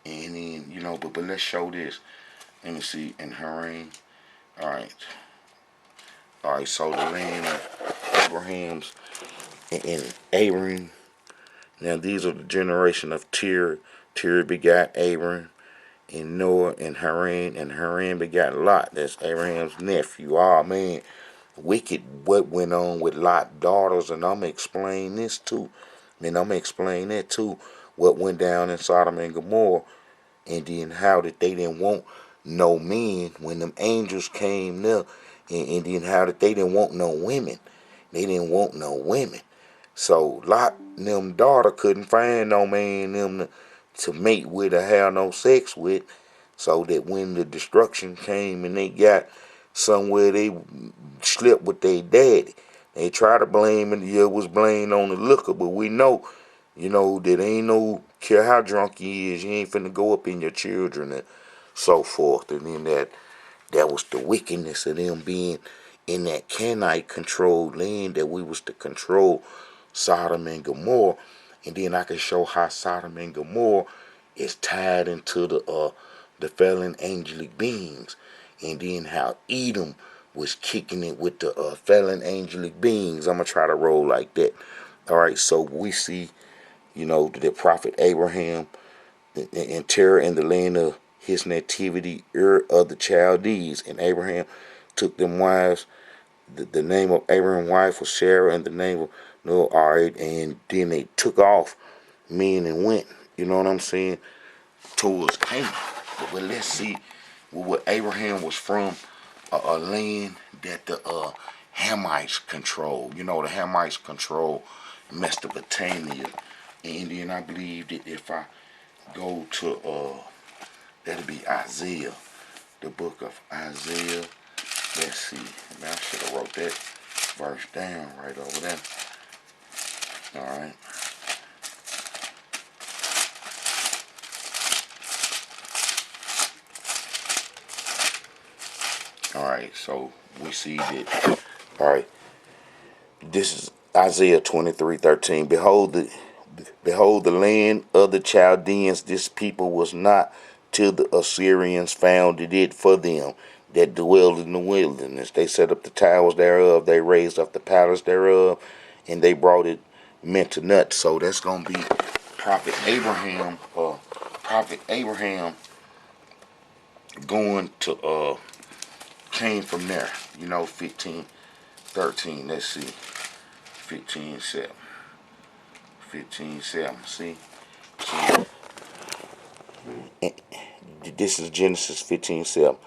and then but let's show this. Let me see in Haran. All right. All right, so the land of Abraham's and Abram. Now these are the generation of Ter. Ter begot Abram and Noah and Haran begot Lot. That's Abraham's nephew. Oh man, wicked what went on with Lot's daughters, and I'm gonna explain this too. I'm gonna explain that too. What went down in Sodom and Gomorrah, and then how that they didn't want no men when them angels came there, and then how that they didn't want no women. They didn't want no women. So Lot and them daughter couldn't find no man them to mate with or have no sex with. So that when the destruction came and they got somewhere, they slept with their daddy. They try to blame it. Yeah, it was blamed on the liquor, but we know, that ain't no care how drunk you is, you ain't finna go up in your children and so forth. And then that was the wickedness of them being in that Canaanite controlled land that we was to control Sodom and Gomorrah. And then I can show how Sodom and Gomorrah is tied into the fallen angelic beings, and then how Edom was kicking it with the fallen angelic beings. I'm gonna try to roll like that. All right, so we see, the prophet Abraham and terror in the land of his nativity, of the Chaldees, and Abraham took them wives. The name of Abraham's wife was Sarah, and the name of Noah, all right, and then they took off men and went, you know what I'm saying, towards Canaan. But let's see what Abraham was from, a land that the Hamites control. The Hamites control Mesopotamia. And then I believe that if I go to that'll be Isaiah, the book of Isaiah. Let's see. Man, I should have wrote that verse down right over there. Alright. Alright, so we see that. Alright. This is Isaiah 23:13. Behold the land of the Chaldeans, this people was not till the Assyrians founded it for them that dwelled in the wilderness. They set up the towers thereof, they raised up the palace thereof, and they brought it meant to nuts. So that's gonna be Prophet Abraham, going to came from there, 15:13. Let's see. 15:7. 15:7. See? This is Genesis 15:7.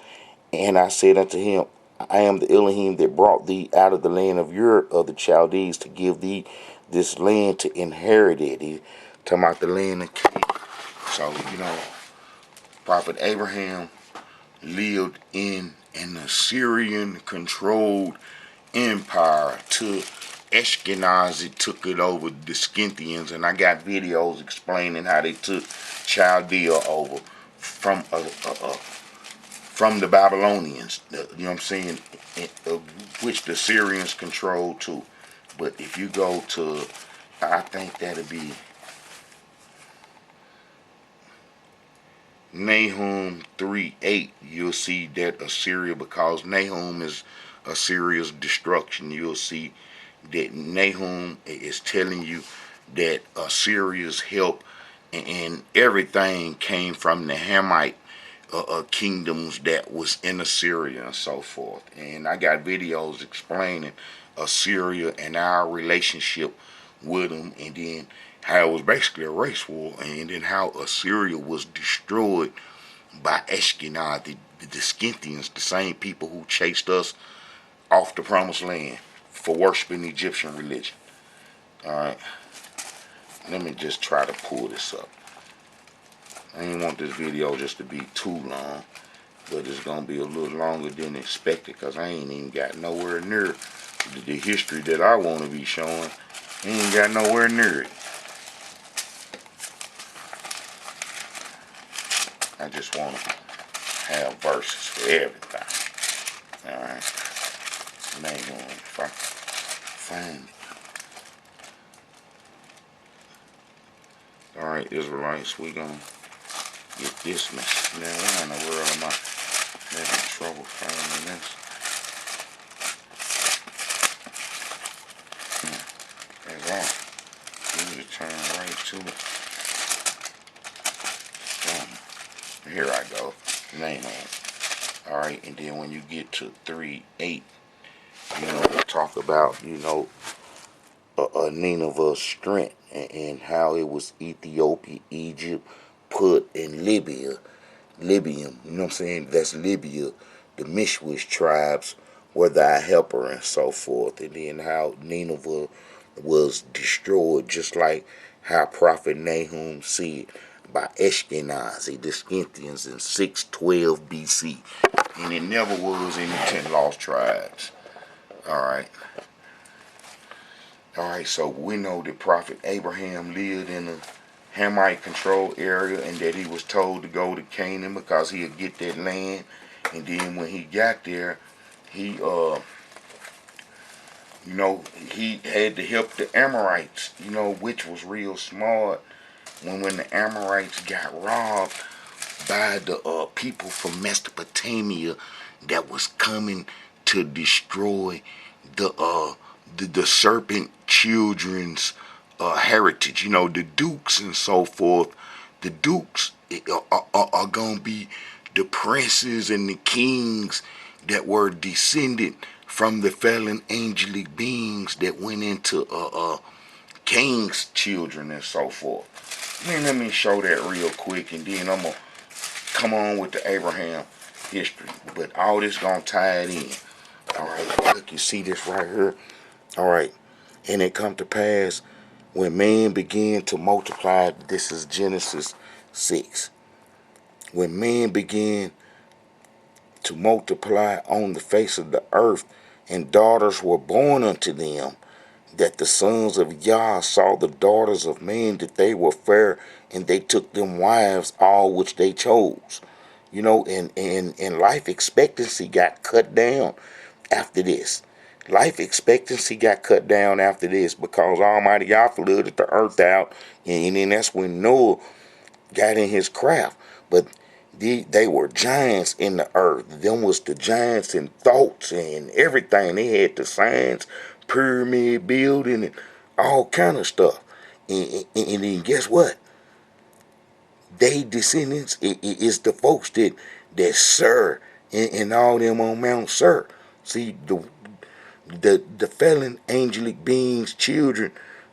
And I said unto him, I am the Elohim that brought thee out of the land of Ur of the Chaldees to give thee this land to inherit it. He talking about the land of Canaan. So, Prophet Abraham lived in an Assyrian-controlled empire till Ashkenazi took it over, the Scythians, and I got videos explaining how they took Chaldea over from the Babylonians. You know what I'm saying? Which the Syrians controlled too. But if you go to, I think that'll be Nahum 3:8, you'll see that Assyria, because Nahum is Assyria's destruction, you'll see that Nahum is telling you that Assyria's help and everything came from the Hamite kingdoms that was in Assyria and so forth. And I got videos explaining Assyria and our relationship with them, and then how it was basically a race war, and then how Assyria was destroyed by Ashkenaz, the Scythians, the same people who chased us off the promised land for worshiping Egyptian religion. Alright, let me just try to pull this up. I didn't want this video just to be too long, but it's going to be a little longer than expected, because I ain't even got nowhere near the history that I want to be showing. I ain't got nowhere near it. I just want to have verses for everything. Alright. Name on if I can find it. Alright, Israelites, we gonna get this message. Now, why in the world am I having trouble finding this? That's all. You just turn right to it. Here I go. Name on it. Alright, and then when you get to 3:8, talk about, Nineveh's strength and how it was Ethiopia, Egypt, Put, and Libya. Libya, you know what I'm saying? That's Libya. The Mishwish tribes were thy helper and so forth. And then how Nineveh was destroyed, just like how Prophet Nahum said, by Ashkenazi, the Scythians, in 612 BC. And it never was any 10 lost tribes. Alright. Alright, so we know that Prophet Abraham lived in a Hamite controlled area, and that he was told to go to Canaan because he'd get that land. And then when he got there, he had to help the Amorites, which was real smart. When the Amorites got robbed by the people from Mesopotamia that was coming to destroy the serpent children's heritage, the dukes and so forth. The dukes are going to be the princes and the kings that were descended from the fallen angelic beings that went into king's children and so forth. Let me show that real quick, and then I'm going to come on with the Abraham history. But all this going to tie it in. Alright, look, you see this right here? Alright, and it come to pass when man began to multiply, this is Genesis 6. When man began to multiply on the face of the earth, and daughters were born unto them, that the sons of YAH saw the daughters of man that they were fair, and they took them wives, all which they chose. You know, and life expectancy got cut down after this. Life expectancy got cut down after this because Almighty Yah flooded the earth out, and then that's when Noah got in his craft. But they were giants in the earth. Them was the giants in thoughts and everything. They had the science, pyramid building, and all kind of stuff. And then guess what? They descendants is the folks that Sir and all them on Mount Sir. See, the fallen angelic beings, children,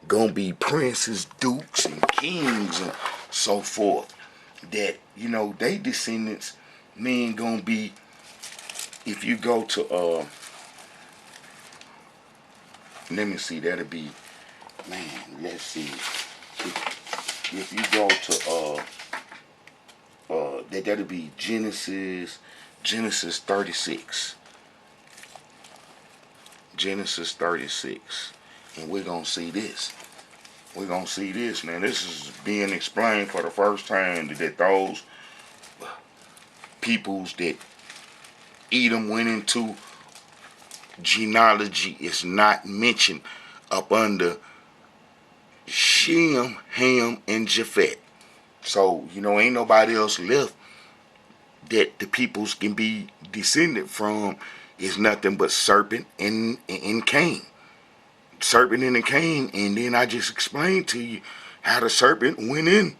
gonna be princes, dukes, and kings, and so forth. That, you know, they descendants, men gonna be, if you go to let me see, that'll be, man, let's see, if you go to that'll be Genesis 36. Genesis 36. And we're going to see this. We're going to see this, man. This is being explained for the first time, that those peoples that Edom went into, genealogy is not mentioned up under Shem, Ham, and Japheth. So, you know, ain't nobody else left that the peoples can be descended from. Is nothing but serpent and Cain. Serpent and Cain, and then I just explained to you how the serpent went in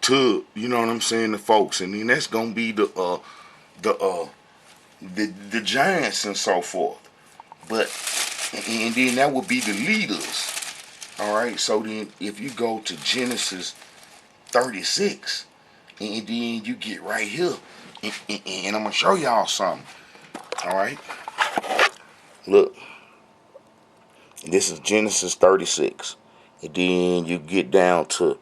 to, you know what I'm saying, the folks, and then that's gonna be the giants and so forth. But and then that would be the leaders. All right. So then if you go to Genesis 36, and then you get right here, and I'm gonna show y'all something. All right. Look, this is Genesis 36, and then you get down to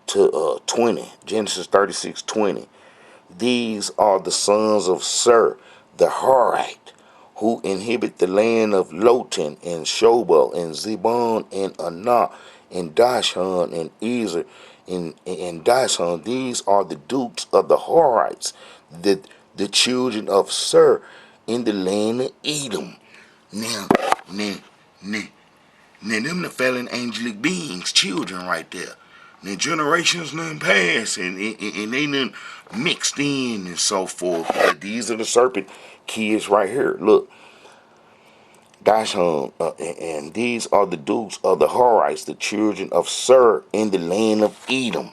20. Genesis 36:20. These are the sons of Sir, the Horite, who inhabit the land of Lotan and Shobal and Zebon and Anah and Dishon and Ezer and Dishon. These are the dukes of the Horites, the children of Sir in the land of Edom. Now, now, now, them the fallen angelic beings, children right there. Now generations done passed, and they done mixed in and so forth. But these are the serpent kids right here. Look, Dashon, and these are the dukes of the Horites, the children of Sir in the land of Edom.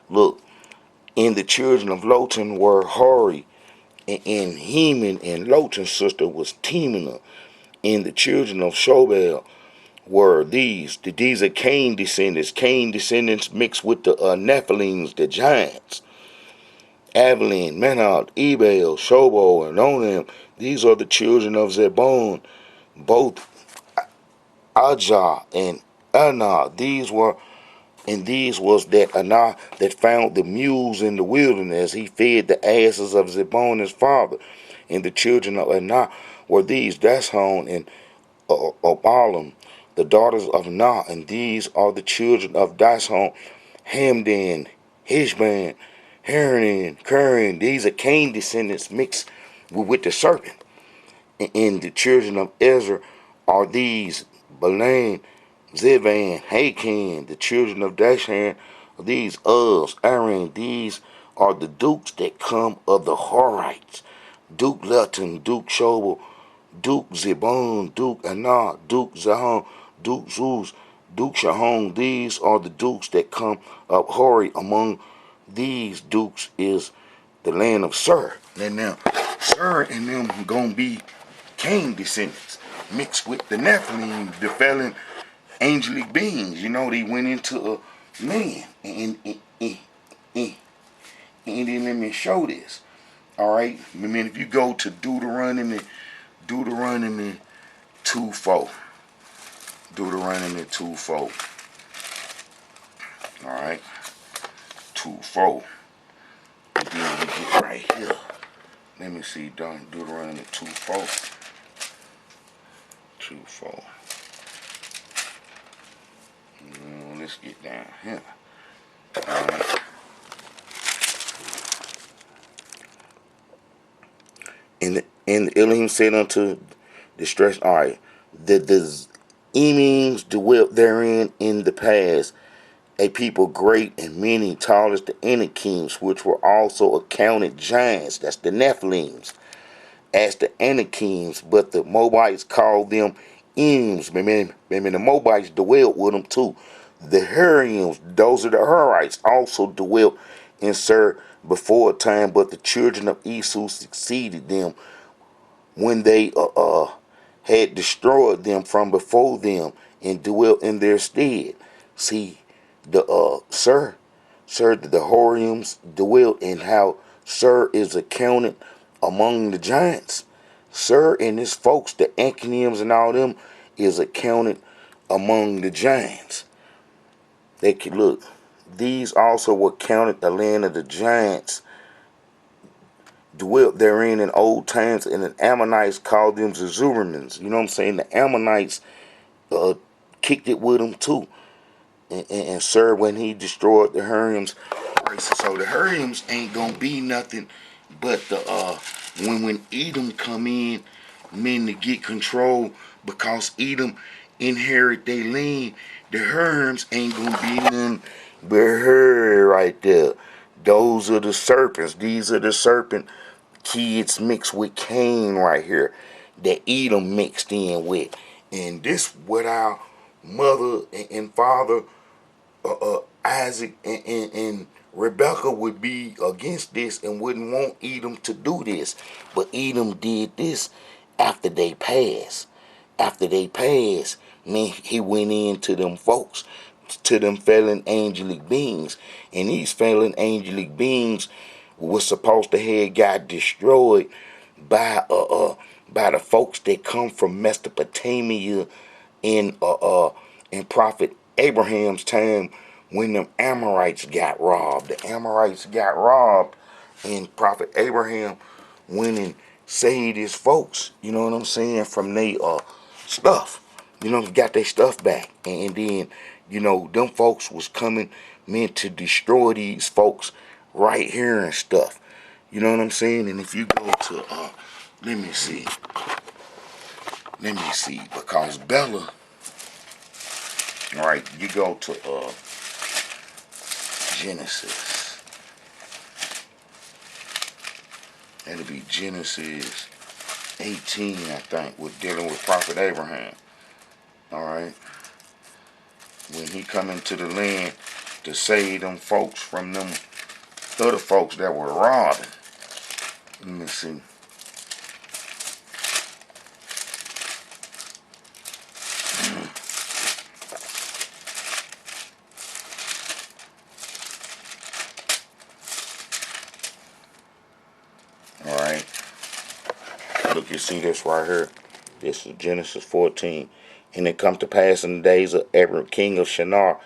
Look, and the children of Lotan were Hori, and Heman, and Lotan's sister was Timnah. And the children of Shobal were these. These are Cain descendants. Cain descendants mixed with the Nephilims, the giants. Avalon, Menad, Ebal, Shobal, and Onam. These are the children of Zebon, both Ajah and Anah. These was that Anah that found the mules in the wilderness. He fed the asses of Zebon his father. And the children of Anah were these, Dashon and Obalim, the daughters of Nah, and these are the children of Dishon, Hamdan, Hishban, Haran, Curran. These are Cain descendants mixed with the serpent. And the children of Ezra are these, Balaam, Zivan, Hakan. The children of Dashan are these, Uz, Aaron. These are the dukes that come of the Horites. Duke Lutton, Duke Shobal, Duke Zebon, Duke Anah, Duke Zahon, Duke Zuz, Duke Shahon. These are the dukes that come up Hori. Among these dukes is the land of Sir. And now, Sir and them gonna be Cain descendants, mixed with the Nephilim, the fallen angelic beings. You know, they went into a man. And then let me show this. All right, I mean, if you go to Deuteronomy 2:4, Deuteronomy 2:4. Alright. 2, 4. And then we get right here. Let me see, Deuteronomy 2, 4. 2, 4. Let's get down here. Alright. And Elohim said unto distress, alright, the Emims dwelt therein in the past, a people great and many, tall as the Anakims, which were also accounted giants. That's the Nephilims, as the Anakims, but the Moabites called them Ems. Remember, the Moabites dwelt with them too. The Hurims, those are the Hurites, also dwelt in Seir before a time, but the children of Esau succeeded them when they had destroyed them from before them and dwelt in their stead. See, the the Horims dwelt, and how Seir is accounted among the giants. Seir and his folks, the Ankenims and all them, is accounted among the giants. They could look. These also were counted the land of the giants, dwelt therein in old times, and the Ammonites called them Zazurimims. You know what I'm saying? The Ammonites kicked it with them too. And Sir, when he destroyed the Hurims, so the Hurims ain't gonna be nothing but the when Edom come in, men to get control, because Edom inherit their land. The Hurims ain't gonna be nothing but her right there. Those are the serpents. These are the serpent kids mixed with Cain right here, that Edom mixed in with. And this what our mother and father Isaac and Rebekah would be against this and wouldn't want Edom to do this. But Edom did this after they passed. After they passed, man, he went into them folks, to them fallen angelic beings. And these fallen angelic beings was supposed to have got destroyed by the folks that come from Mesopotamia in Prophet Abraham's time, when them Amorites got robbed. The Amorites got robbed, and Prophet Abraham went and saved his folks, you know what I'm saying, from their stuff. You know, got their stuff back. And then, you know, them folks was coming, meant to destroy these folks right here and stuff. You know what I'm saying? And if you go to, let me see, because Bella, all right, you go to Genesis. That'll be Genesis 18, I think. We're dealing with Prophet Abraham. Alright. When he come into the land to save them folks from them other folks that were robbing. Let me see. Alright. Look, you see this right here. This is Genesis 14. And it come to pass in the days of Abram, king of Shinar,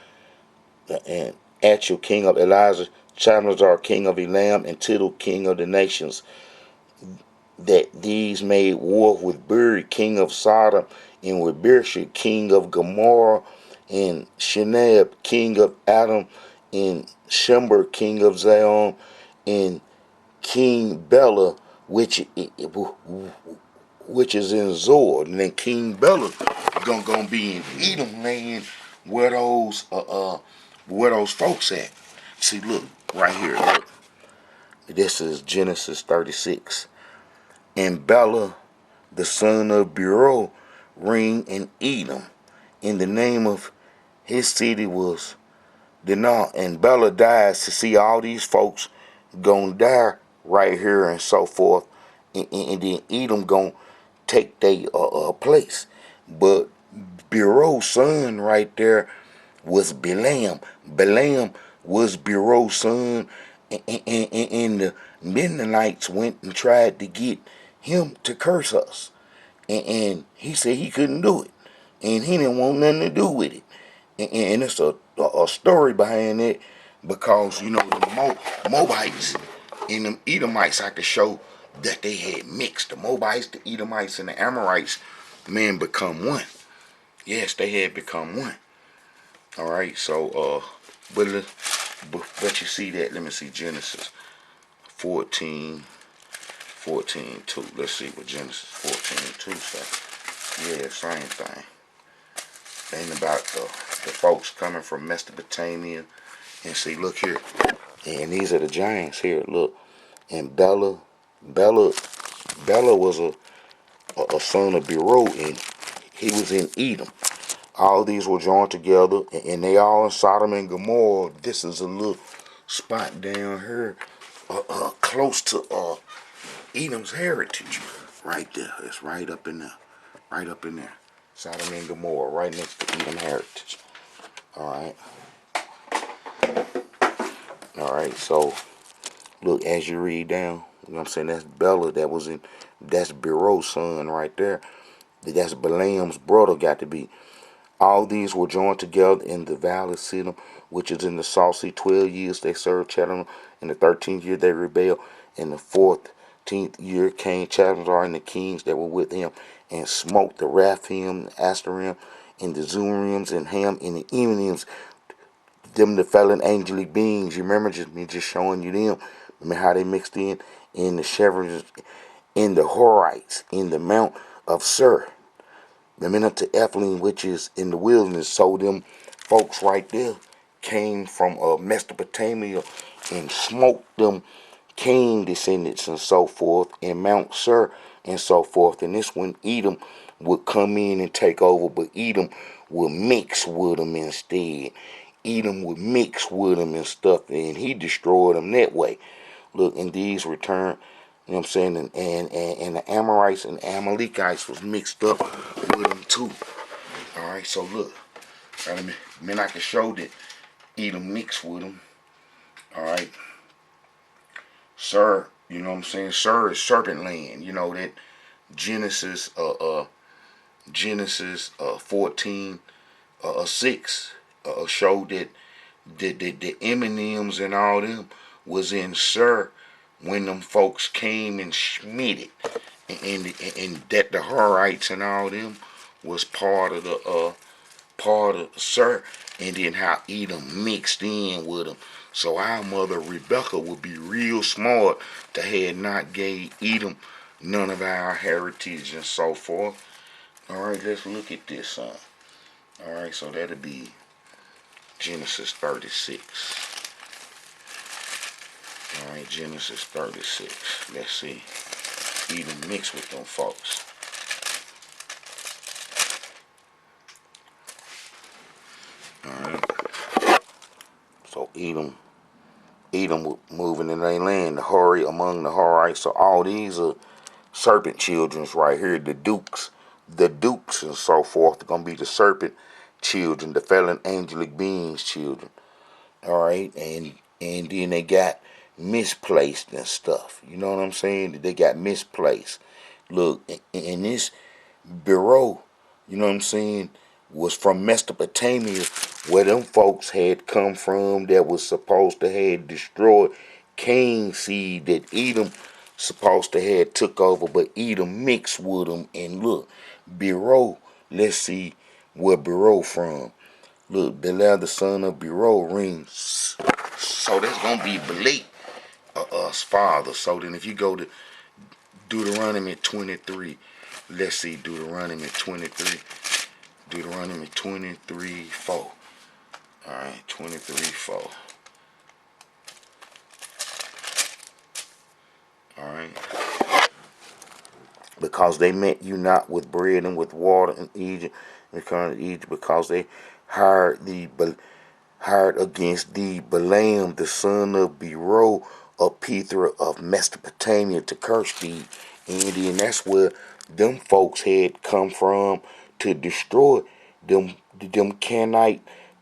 and Achil, king of Elijah, Shamazar, king of Elam, and Tidal, king of the nations, that these made war with Beri, king of Sodom, and with Bershah, king of Gomorrah, and Shinab, king of Adam, and Shember, king of Zaon, and King Bela, which is in Zor. And then King Bela gonna be in Edom land, where those folks at. See, look right here. Look, this is Genesis 36. And Bela, the son of Beor, reigned in Edom, and the name of his city was Dinah. And Bela dies. To see all these folks gonna die right here and so forth, and then Edom gonna take their place. But Beor's son right there was Balaam. Balaam was Beor's son, and the Mennonites went and tried to get him to curse us, and he said he couldn't do it, and he didn't want nothing to do with it. And it's a a story behind it, because you know the Moabites and them Edomites, I could show that they had mixed. The Moabites, the Edomites, and the Amorites, man, become one. Yes, they had become one. All right, so but you see that. Let me see Genesis 14, 2. Let's see what Genesis 14:2 says. Yeah, same thing. Ain't about the folks coming from Mesopotamia. And see, look here. And these are the giants here. Look. And Bella was a son of Beroth, and he was in Edom. All these were joined together, and they all in Sodom and Gomorrah. This is a little spot down here, close to Edom's heritage, right there. It's right up in there, right up in there. Sodom and Gomorrah, right next to Edom heritage. All right. So look, as you read down, you know what I'm saying, that's Bella, that's Beroth's son right there. That's Balaam's brother got to be. All these were joined together in the valley of Siddim, which is in the Salt Sea. 12 years they served Chedon. In the 13th year they rebelled. In the 14th year came Chedon and the kings that were with him, and smote the Raphaim, the Astorim, and the Zurims, and Ham, and the Eminims, them the fallen angelic beings. You remember me just showing you them. Remember how they mixed in the Chevrons, in the Horites, in the Mount of Sur. Them in up to Ephraim, which is in the wilderness. So them folks right there came from Mesopotamia and smoked them Cain descendants and so forth, in Mount Sur and so forth. And this when Edom would come in and take over, but Edom would mix with them instead. Edom would mix with them and stuff, and he destroyed them that way. Look, and these returned, you know what I'm saying, and the Amorites and Amalekites was mixed up with them too. All right, so look, I mean, I can show that Edom mixed with them. All right, Sir, you know what I'm saying, Sir is serpent land. You know that Genesis 14 6 showed that the M&Ms and all them was in Sir when them folks came and schmitted, and that the Horites and all them was part of Sir, and then how Edom mixed in with them. So our mother Rebekah would be real smart to have not gave Edom none of our heritage and so forth. All right, let's look at this, son. All right, so that'll be Genesis 36. All right, Genesis 36. Let's see. Edom mixed with them folks. All right. So Edom moving in their land, the Hori among the Horites. So all these are serpent childrens right here, the dukes and so forth. They're gonna be the serpent children, the fallen angelic beings children. All right, and then they got misplaced and stuff. You know what I'm saying? They got misplaced. Look, in this bureau, you know what I'm saying, was from Mesopotamia, where them folks had come from, that was supposed to have destroyed Cain's seed, that Edom supposed to have took over, but Edom mixed with them. And look, Beroth, let's see where Beroth from. Look, Belial, the son of Beroth, rings. So that's going to be Belial, us father. So then if you go to Deuteronomy 23, let's see, Deuteronomy 23, 4. Alright, 23, 4. Alright. Because they met you not with bread and with water in Egypt, because they hired against thee Balaam, the son of Beroth, a Pethra of Mesopotamia, to curse thee. And then that's where them folks had come from to destroy them Canaanite,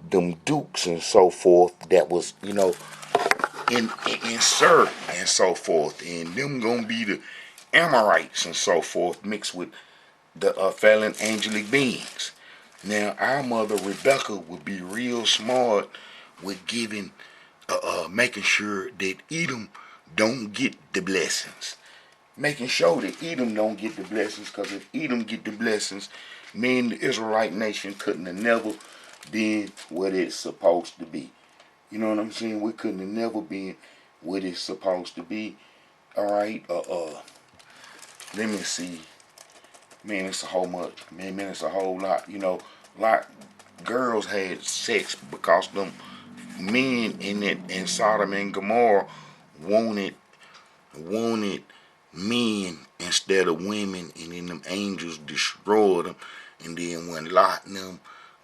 them dukes and so forth, that was, you know, in Sir and so forth. And them gonna be the Amorites and so forth, mixed with the fallen angelic beings. Now, our mother Rebekah would be real smart with making sure that Edom don't get the blessings. Making sure that Edom don't get the blessings, because if Edom get the blessings, mean the Israelite nation couldn't have never been what it's supposed to be. You know what I'm saying? We couldn't have never been what it's supposed to be. All right. Let me see. Man, it's a whole much. Man, it's a whole lot. You know, lot girls had sex because them men in Sodom and Gomorrah wanted men instead of women, and then them angels destroyed them. And then when Lot and them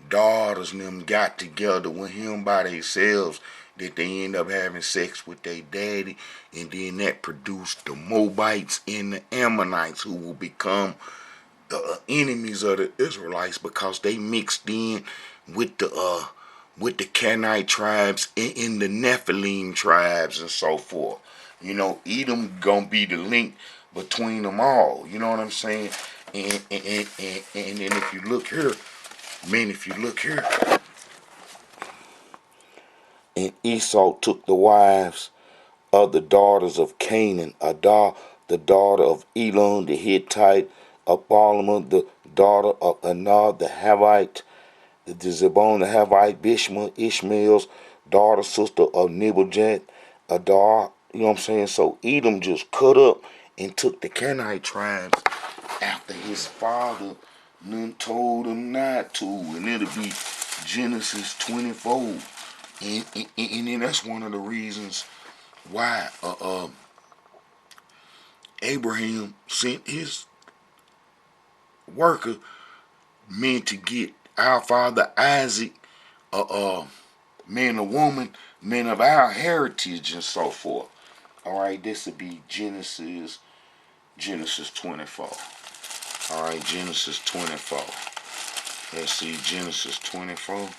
daughters and them got together with him by themselves, that they end up having sex with their daddy, and then that produced the Moabites and the Ammonites, who will become enemies of the Israelites because they mixed in with the Canaanite tribes and the Nephilim tribes and so forth. You know, Edom gonna be the link between them all. You know what I'm saying? And then if you look here, and Esau took the wives of the daughters of Canaan, Adah, the daughter of Elon the Hittite, of Aholma, the daughter of Anah the Havite, the Zebon the Havite, Bishma, Ishmael's daughter, sister of Nebuchadnezzar, Adar. You know what I'm saying? So Edom just cut up and took the Canaanite tribes after his father told him not to, and it'll be Genesis 24. And then that's one of the reasons why Abraham sent his worker meant to get our father Isaac, man or woman, men of our heritage and so forth. All right, this would be Genesis 24. All right, Genesis 24. Let's see, Genesis 24.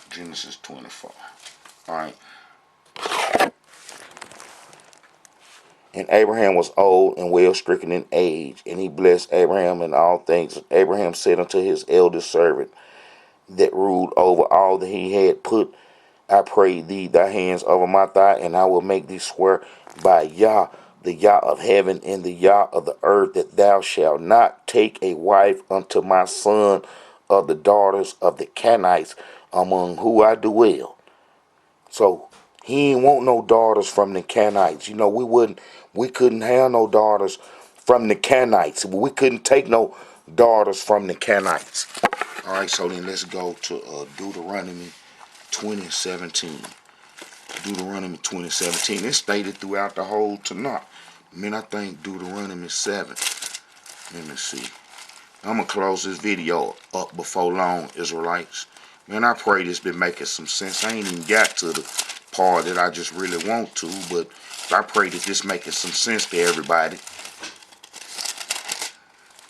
Genesis 24. All right. And Abraham was old and well stricken in age, and he blessed Abraham in all things. Abraham said unto his eldest servant that ruled over all that he had, put, I pray thee, thy hands over my thigh, and I will make thee swear by YAH, the YAH of heaven and the YAH of the earth, that thou shalt not take a wife unto my son of the daughters of the Canaanites, among who I dwell. So he ain't want no daughters from the Canaanites. You know, we couldn't have no daughters from the Canaanites. We couldn't take no daughters from the Canaanites. All right, so then let's go to Deuteronomy 20:17. Deuteronomy 20:17. It's stated throughout the whole Tanakh. I think Deuteronomy 7. Let me see. I'm going to close this video up before long, Israelites. Man, I pray this been making some sense. I ain't even got to the part that I just really want to, but I pray that this making some sense to everybody.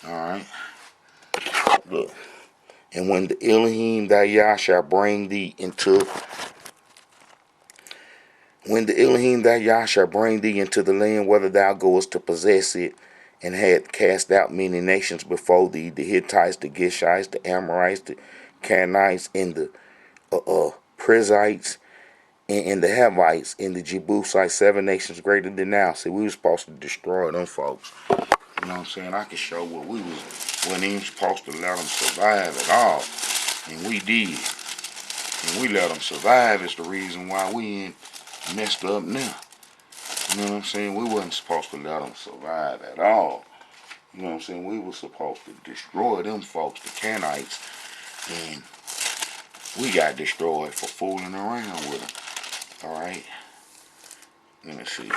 Alright. Look. And when the Elohim thy YAH shall bring thee into the land, whether thou goest to possess it, and had cast out many nations before thee, the Hittites, the Gishites, the Amorites, the Canaanites, and the Perizzites, and the Havites, and the Jebusites, 7 nations greater than thou. See, we were supposed to destroy them folks. You know what I'm saying? I can show what we wasn't even supposed to let them survive at all. And we did. And we let them survive is the reason why we ain't messed up now. You know what I'm saying? We wasn't supposed to let them survive at all. You know what I'm saying? We were supposed to destroy them folks, the Canaanites, and we got destroyed for fooling around with them. Alright? Let me see.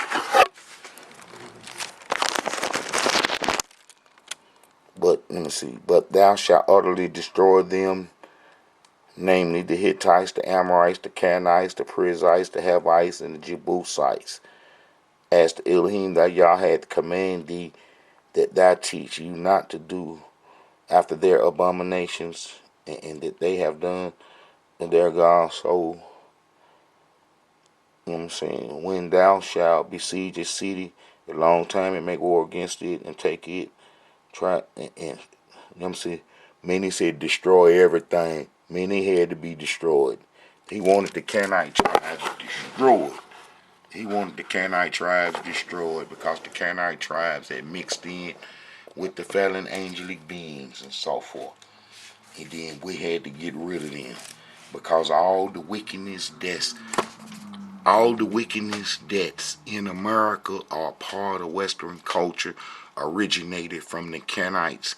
But thou shalt utterly destroy them, namely the Hittites, the Amorites, the Canaanites, the Perizzites, the Havites, and the Jebusites, as the Elohim thy YAH hath commanded thee, that thou teach you not to do after their abominations, and that they have done in their God. So, you know what I'm saying? When thou shalt besiege a city a long time and make war against it and take it, try and let me see. Meaning he said destroy everything. Meaning he had to be destroyed. He wanted the Canaanite tribes destroyed. He wanted the Canaanite tribes destroyed because the Canaanite tribes had mixed in with the fallen angelic beings and so forth. And then we had to get rid of them because all the wickedness that's in America are part of Western culture originated from the Canaanites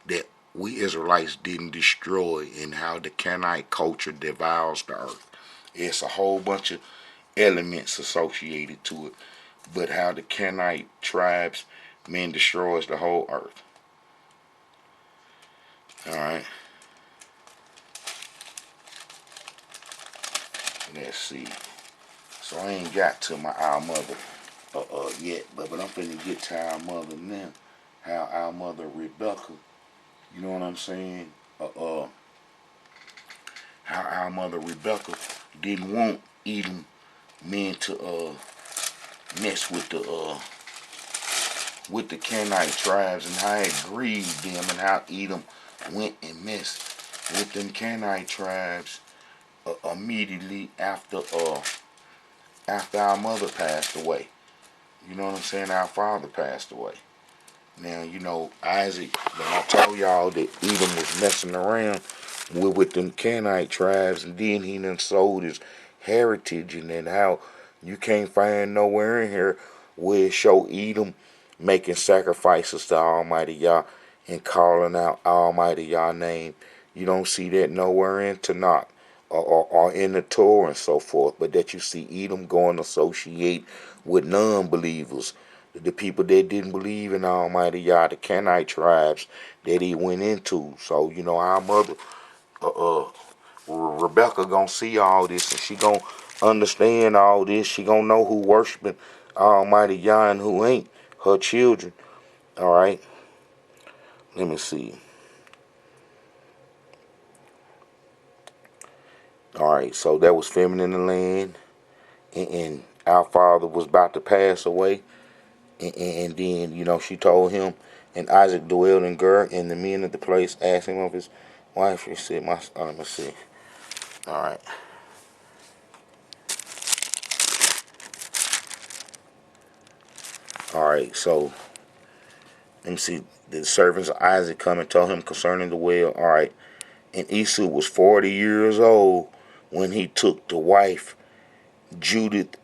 that we Israelites didn't destroy, and how the Canaanite culture devours the earth. It's a whole bunch of elements associated to it, but how the Canaanite tribes, man, destroys the whole earth. Alright. Let's see. So I ain't got to my our mother yet, but I'm finna get to our mother now. How our mother Rebekah, you know what I'm saying? How our mother Rebekah didn't want Edom men to mess with the Canaanite tribes, and how it grieved them, and how Edom went and messed with them Canaanite tribes immediately after our mother passed away. You know what I'm saying? Our father passed away. Now, you know, Isaac, when I told y'all that Edom was messing around with them Canaanite tribes, and then he done sold his heritage, and then how you can't find nowhere in here where it show Edom making sacrifices to Almighty Yah and calling out Almighty Yah name. You don't see that nowhere in Tanakh or in the Torah and so forth, but that you see Edom going to associate with non-believers, the people that didn't believe in Almighty Yah, the Canaanite tribes that he went into. So, you know, our mother, Rebekah, gonna see all this, and she gonna understand all this. She gonna know who worshiping Almighty Yah and who ain't, her children. All right. Let me see. All right. So that was famine in the land, and our father was about to pass away, and then, you know, she told him, and Isaac dwelled in Ger, and the men of the place asked him of his wife. He said, let me see. All right. All right. So let me see. The servants of Isaac come and told him concerning the well. All right. And Esau was 40 years old when he took to wife Judith,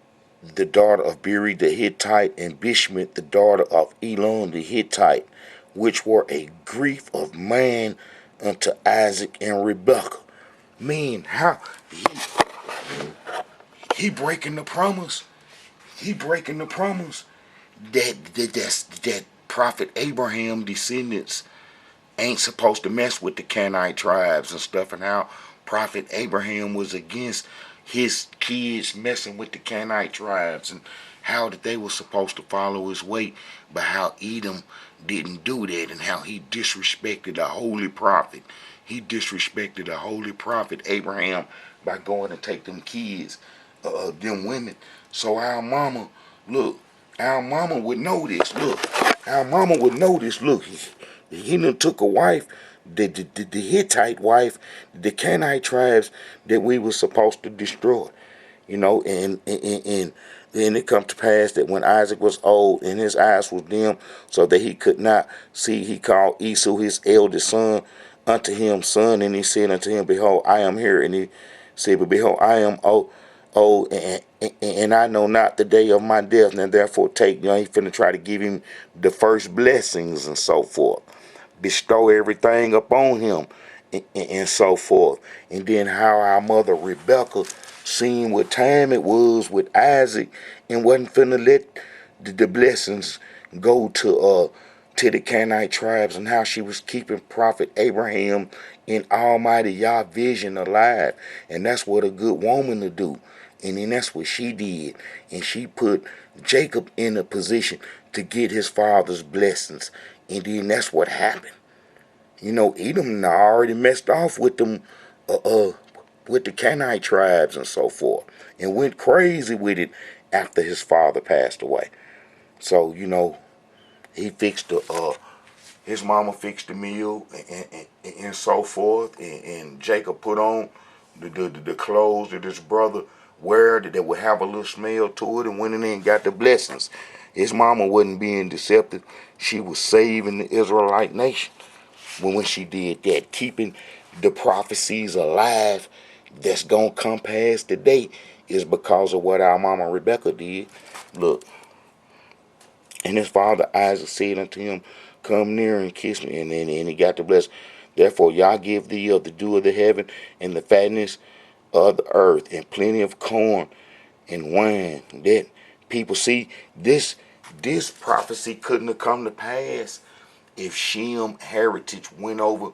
the daughter of Beri the Hittite, and Bishmith, the daughter of Elon the Hittite, which were a grief of man unto Isaac and Rebekah. Man, how he breaking the promise? He breaking the promise that prophet Abraham descendants ain't supposed to mess with the Canaanite tribes and stuff, and how prophet Abraham was against his kids messing with the Canaanite tribes, and how that they were supposed to follow his way, but how Edom didn't do that, and how he disrespected the holy prophet. He disrespected the holy prophet Abraham by going to take them kids, them women. So our mama, look, our mama would know this. Look, our mama would know this. Look, he done took a wife, the Hittite wife, the Canaanite tribes that we were supposed to destroy. You know, and then it come to pass that when Isaac was old and his eyes was dim, so that he could not see, he called Esau his eldest son unto him, son, and he said unto him, behold, I am here. And he said, but behold, I am old, and I know not the day of my death, and therefore take, you know, he finna try to give him the first blessings and so forth, bestow everything upon him, and so forth. And then how our mother Rebekah seen what time it was with Isaac, and wasn't finna let the blessings go to the Canaanite tribes, and how she was keeping prophet Abraham in Almighty Yah vision alive. And that's what a good woman to do. And then that's what she did. And she put Jacob in a position to get his father's blessings. And then that's what happened. You know, Edom already messed off with them, with the Canaanite tribes and so forth, and went crazy with it after his father passed away. So, you know, he fixed his mama fixed the meal and so forth, and Jacob put on the clothes that his brother wear that would have a little smell to it, and went in there and got the blessings. His mama wasn't being deceptive. She was saving the Israelite nation when she did that, keeping the prophecies alive that's going to come past today is because of what our mama Rebekah did. Look, and his father Isaac said unto him, come near and kiss me, and he got the blessing. Therefore, Yah give thee of the dew of the heaven and the fatness of the earth and plenty of corn and wine. That people see this prophecy couldn't have come to pass if Shem heritage went over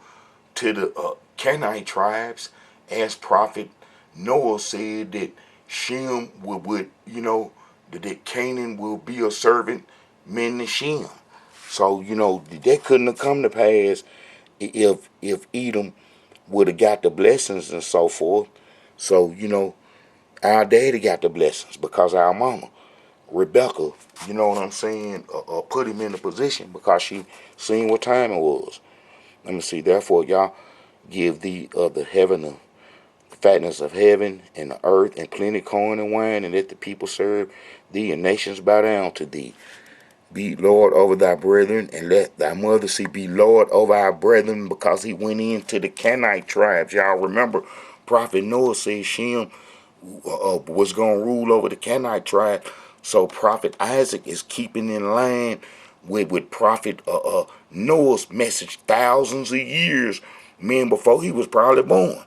to the Canaanite tribes, as prophet Noah said that Shem would that Canaan will be a servant men to Shem. So that couldn't have come to pass if Edom would have got the blessings and so forth. So our daddy got the blessings because our mama Rebekah, you know what I'm saying, put him in the position because she seen what time it was. Let me see. Therefore, Yah give thee of the heaven the fatness of heaven and the earth and plenty corn and wine, and let the people serve thee and nations bow down to thee. Be Lord over thy brethren, and let thy mother see be Lord over our brethren, because he went into the Canaanite tribes. Y'all remember Prophet Noah said Shem was going to rule over the Canaan tribe. So Prophet Isaac is keeping in line with Prophet Noah's message thousands of years, men before he was probably born.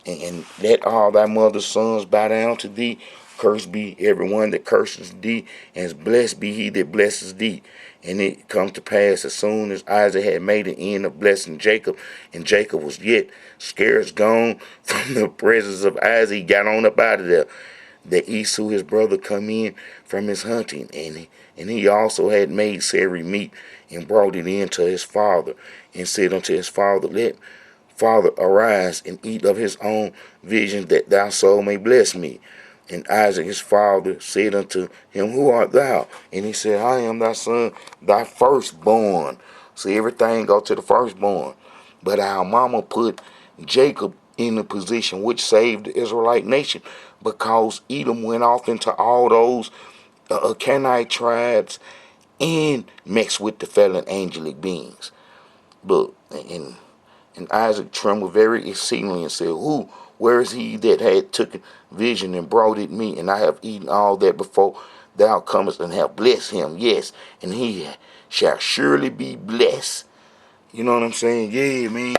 And let all thy mother's sons bow down to thee. Cursed be everyone that curses thee, and blessed be he that blesses thee. And it come to pass, as soon as Isaac had made an end of blessing Jacob, and Jacob was yet scarce gone from the presence of Isaac, he got on up out of there, that Esau his brother come in from his hunting, and he also had made savory meat, and brought it in to his father, and said unto his father, let Father arise and eat of his own vision, that thy soul may bless me. And Isaac his father said unto him, who art thou? And he said, I am thy son, thy firstborn. So everything go to the firstborn. But our mama put Jacob in the position which saved the Israelite nation, because Edom went off into all those Canaanite tribes and mixed with the fallen angelic beings. Look, and Isaac trembled very exceedingly and said, where is he that had taken vision and brought it me? And I have eaten all that before thou comest, and have blessed him. Yes, and he shall surely be blessed. You know what I'm saying? Yeah, man.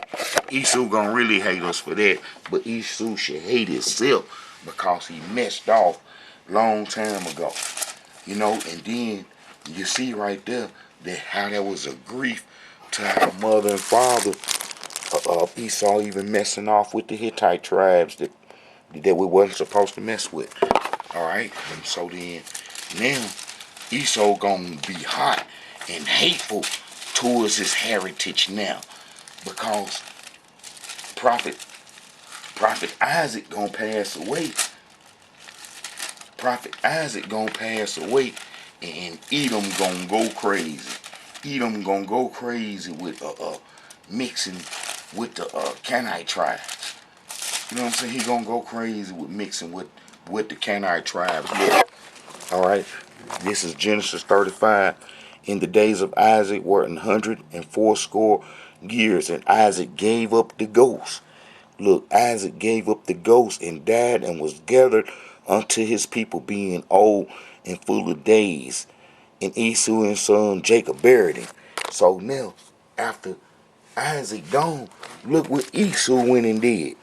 Esau gonna really hate us for that. But Esau should hate himself, because he messed off long time ago. And then you see right there that how there was a grief to our mother and father of Esau even messing off with the Hittite tribes that we wasn't supposed to mess with. Alright? And so then now Esau gonna be hot and hateful towards his heritage now, because Prophet Isaac gonna pass away. Prophet Isaac gonna pass away, and Edom gonna go crazy. Edom gonna go crazy with mixing with the Canaanite tribes. You know what I'm saying? He gonna go crazy with mixing with the Canaanite tribes. Look, all right. This is Genesis 35. In the days of Isaac were 180 years, and Isaac gave up the ghost. Look, Isaac gave up the ghost and died, and was gathered unto his people, being old and full of days. And Esau and son Jacob buried him. So now, after Isaac gone, look what Esau went and did.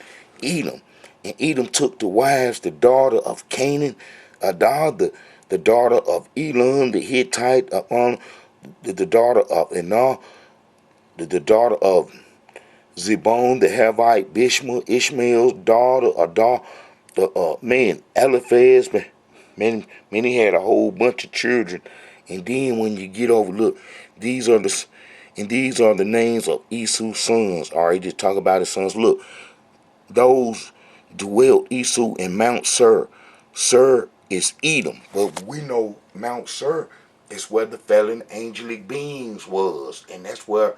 Edom. And Edom took the wives, the daughter of Canaan, the daughter of Elam, the Hittite, the daughter of Enah, the daughter of Zebon, the Havite, Bishma, Ishmael's daughter, Eliphaz, man, he had a whole bunch of children. And then when you get over, look, these are the names of Esau's sons. All right, just talk about his sons. Look, those dwelt Esau in Mount Seir. Seir is Edom, but we know Mount Seir It's where the fallen angelic beings was. And that's where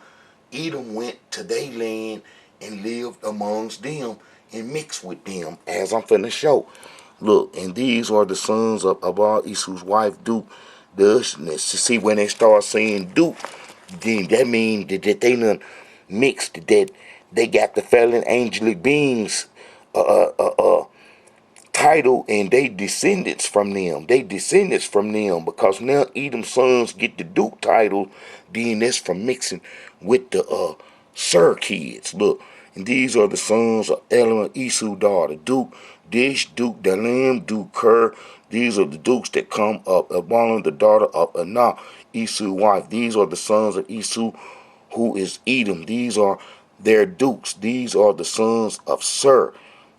Edom went to their land and lived amongst them and mixed with them, as I'm finna show. Look, and these are the sons of our Esau's wife, Duke. To see when they start saying Duke, then that means that they done mixed, that they got the fallen angelic beings title, and they descendants from them. They descendants from them, because now Edom's sons get the Duke title. Then that's from mixing with the Sir kids. Look, and these are the sons of Elam, Esau's daughter, Duke, Dish, Duke, Dalim, Duke, Ker. These are the dukes that come up. Abana, the daughter of Anah, Esau's wife. These are the sons of Esau, who is Edom. These are their dukes. These are the sons of Sir.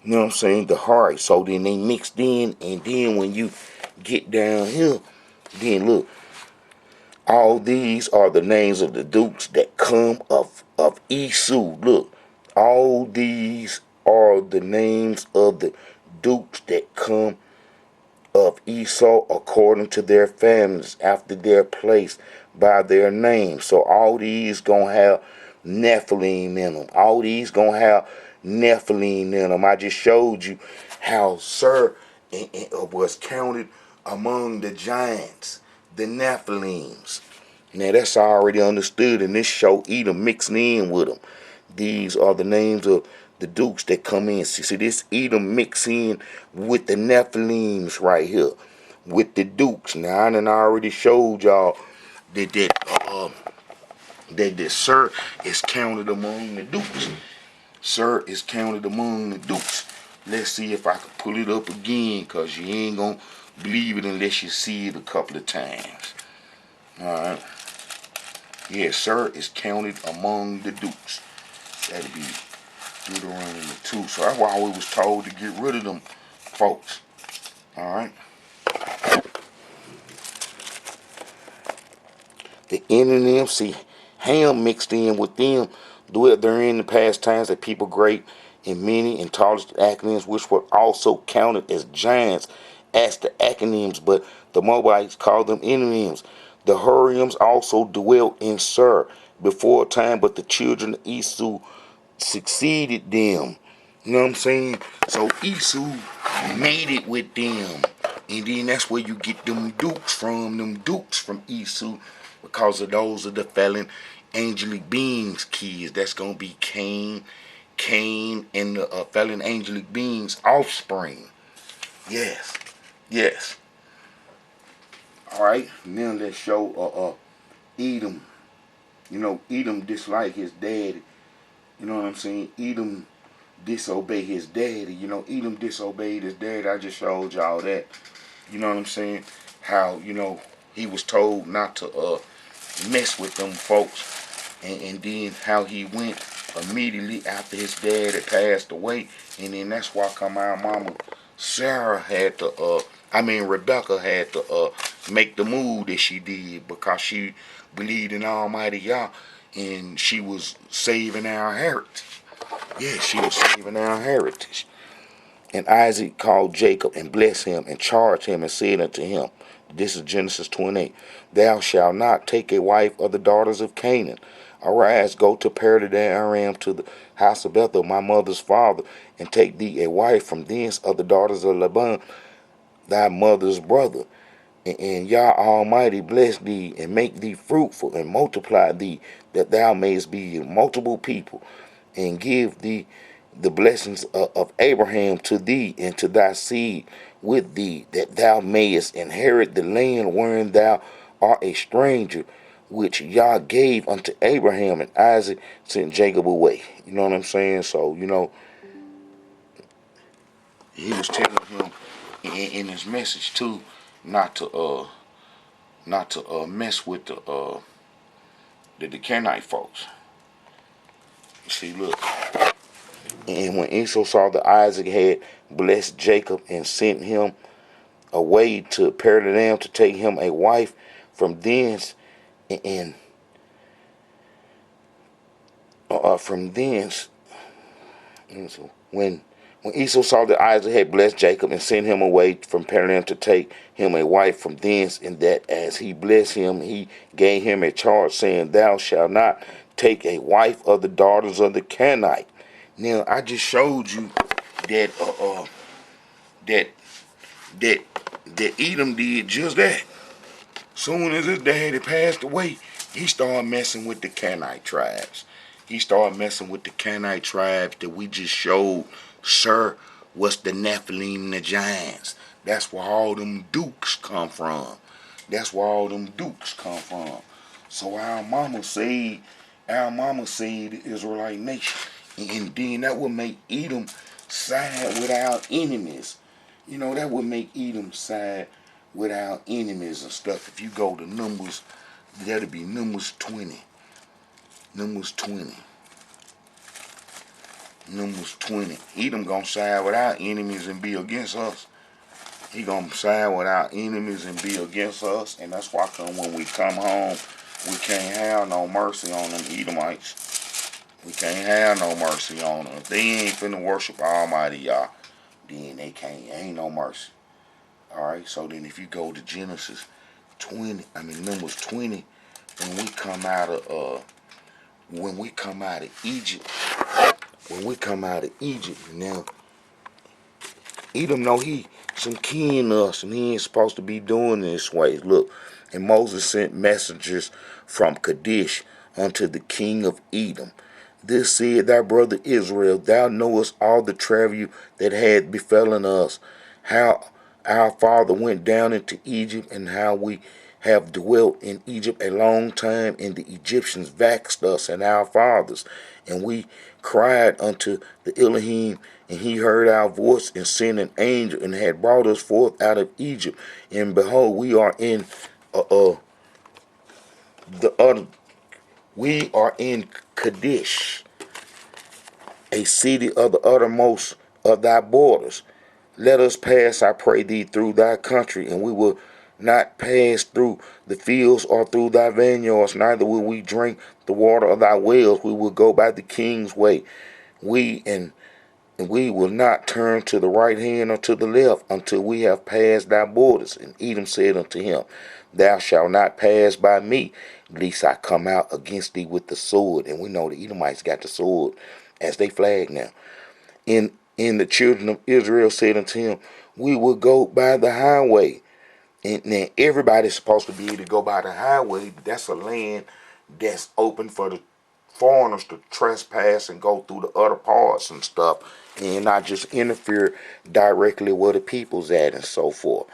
You know what I'm saying? The heart. So then they mixed in, and then when you get down here, then look, all these are the names of the dukes that come of Esau. Look, all these are the names of the dukes that come of Esau according to their families, after their place, by their names. So all these gonna have Nephilim in them. All these gonna have Nephilim in them. I just showed you how Sir was counted among the giants, the Nephilims. Now that's already understood, and this show Edom mixing in with them. These are the names of the dukes that come in. See this Edom mix in with the Nephilims right here, with the dukes. Now I done already showed y'all that Sir is counted among the dukes. Sir is counted among the dukes. Let's see if I can pull it up again, because you ain't going to believe it unless you see it a couple of times. Alright. Yeah, Sir is counted among the dukes. That'll be Deuteronomy 2. So that's why we was told to get rid of them folks. Alright. The enemy, see, Ham mixed in with them, dwelt therein in the past times, that people great and many and tallest Acronyms, which were also counted as giants, as the Acronyms, but the Moabites called them enemies. The Hurims also dwelt in Sir before time, but the children of Esau succeeded them. You know what I'm saying? So Esau made it with them. And then that's where you get them dukes from Esau, because of those are the fallen angelic beings kids. That's going to be Cain, and the fallen angelic beings offspring. Yes. Yes. Alright, now let's show Edom. You know, Edom disliked his daddy. You know what I'm saying? Edom disobeyed his daddy. You know, Edom disobeyed his daddy. I just showed y'all that. You know what I'm saying? How, you know, he was told not to mess with them folks. And then how he went immediately after his dad had passed away. And then that's why come our mama Sarah had to, Rebekah had to make the move that she did, because she believed in Almighty YAH, and she was saving our heritage. Yeah, she was saving our heritage. And Isaac called Jacob and blessed him and charged him and said unto him, this is Genesis 28, thou shalt not take a wife of the daughters of Canaan. Arise, go to Padan-aram, to the house of Bethel, my mother's father, and take thee a wife from thence of the daughters of Laban, thy mother's brother. And Yah Almighty bless thee, and make thee fruitful, and multiply thee, that thou mayest be a multiple people, and give thee the blessings of Abraham to thee and to thy seed with thee, that thou mayest inherit the land wherein thou art a stranger, which Yah gave unto Abraham. And Isaac sent Jacob away. You know what I'm saying? So, you know, he was telling him in his message too, not to mess with the Canaanite folks. See, look. And when Esau saw that Isaac had blessed Jacob and sent him away to Padan to take him a wife from thence, and from thence, when When Esau saw that Isaac had blessed Jacob and sent him away from Padan to take him a wife from thence, and that as he blessed him, he gave him a charge, saying, Thou shalt not take a wife of the daughters of the Canaanite. Now, I just showed you that that that that Edom did just that. Soon as his daddy passed away, he started messing with the Canaanite tribes. He started messing with the Canaanite tribes that we just showed, sir, was the Nephilim and the giants. That's where all them dukes come from. That's where all them dukes come from. So our mama saved the Israelite nation. And then that would make Edom side with our enemies. You know, that would make Edom side with our enemies and stuff. If you go to Numbers, that'll be Numbers 20. Numbers 20. Numbers 20. Edom gonna side with our enemies and be against us. He gonna side with our enemies and be against us. And that's why when we come home, we can't have no mercy on them Edomites. We can't have no mercy on them. If they ain't finna worship Almighty YAH, then they can't. Ain't no mercy. Alright, so then if you go to Numbers 20, when we come out of Egypt, now Edom know he some kin us and he ain't supposed to be doing this way. Look, and Moses sent messengers from Kadesh unto the king of Edom. This said, Thy brother Israel, thou knowest all the travail that had befallen us, how our father went down into Egypt, and how we have dwelt in Egypt a long time, and the Egyptians vexed us and our fathers. And we cried unto the Elohim, and he heard our voice and sent an angel, and had brought us forth out of Egypt. And behold, we are in Kadesh, a city of the uttermost of thy borders. Let us pass, I pray thee, through thy country, and we will not pass through the fields or through thy vineyards, neither will we drink the water of thy wells. We will go by the king's way. We will not turn to the right hand or to the left until we have passed thy borders. And Edom said unto him, Thou shalt not pass by me, lest I come out against thee with the sword. And we know the Edomites got the sword as they flag now. And the children of Israel said unto him, We will go by the highway. And now everybody's supposed to be able to go by the highway. That's a land that's open for the foreigners to trespass and go through the other parts and stuff, and not just interfere directly where the people's at and so forth.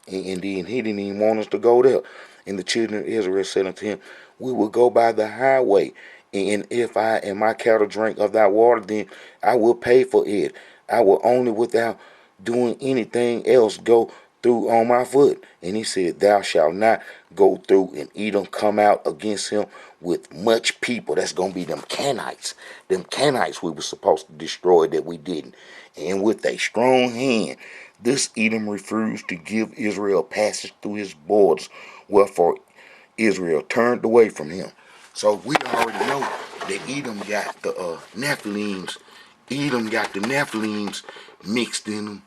And then he didn't even want us to go there. And the children of Israel said unto him, We will go by the highway. And if I and my cattle drink of thy water, then I will pay for it. I will only, without doing anything else, go through on my foot. And he said, Thou shalt not go through. And Edom come out against him with much people. That's going to be them Canaanites. Them Canaanites we were supposed to destroy that we didn't. And with a strong hand, this Edom refused to give Israel passage through his borders. Wherefore Israel turned away from him. So we already know that Edom got the Nephilims. Edom got the Nephilims mixed in them.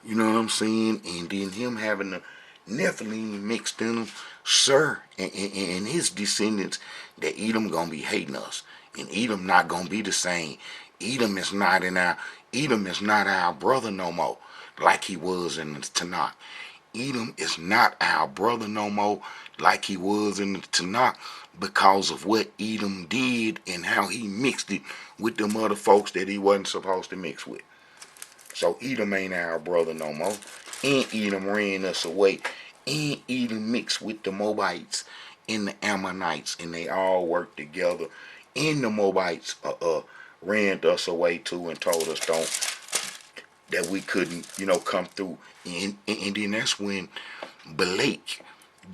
You know what I'm saying? And then him having the Nephilim mixed in them, sir, and his descendants, that Edom gonna be hating us. And Edom not gonna be the same. Edom is not our brother no more, like he was in the Tanakh. Edom is not our brother no more, like he was in the Tanakh, because of what Edom did and how he mixed it with them other folks that he wasn't supposed to mix with. So Edom ain't our brother no more. And Edom ran us away. And Edom mixed with the Moabites and the Ammonites, and they all worked together. And the Moabites ran us away too and told us that we couldn't, come through. And then that's when Balak,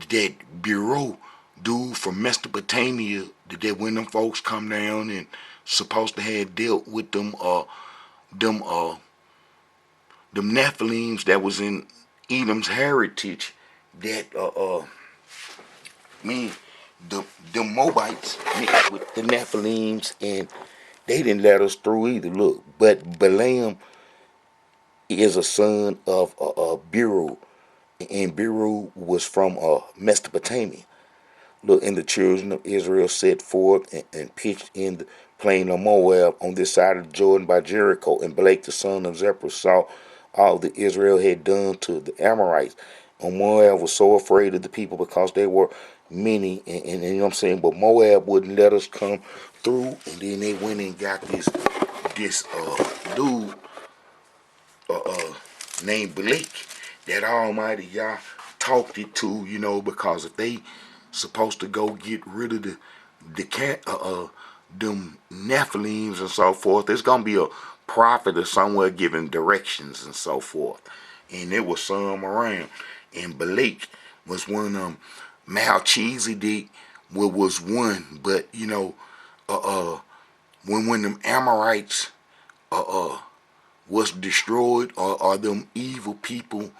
that bureau dude from Mesopotamia, that when them folks come down and supposed to have dealt with them Nephilims that was in Edom's heritage, that the Moabites mixed with the Nephilims, and they didn't let us through either. Look, but Balaam is a son of Beru, and Beru was from Mesopotamia. Look, and the children of Israel set forth and pitched in the plain of Moab on this side of Jordan by Jericho. And Balak the son of Zippor saw all that Israel had done to the Amorites. And Moab was so afraid of the people because they were many, and you know what I'm saying. But Moab wouldn't let us come through, and then they went and got this dude named Balak that Almighty Yah talked it to, because if they supposed to go get rid of them Nephilims and so forth, there's gonna be a prophet or somewhere giving directions and so forth. And there was some around. And Balak was one of them. Melchizedek was one, but when them Amorites was destroyed, or them evil people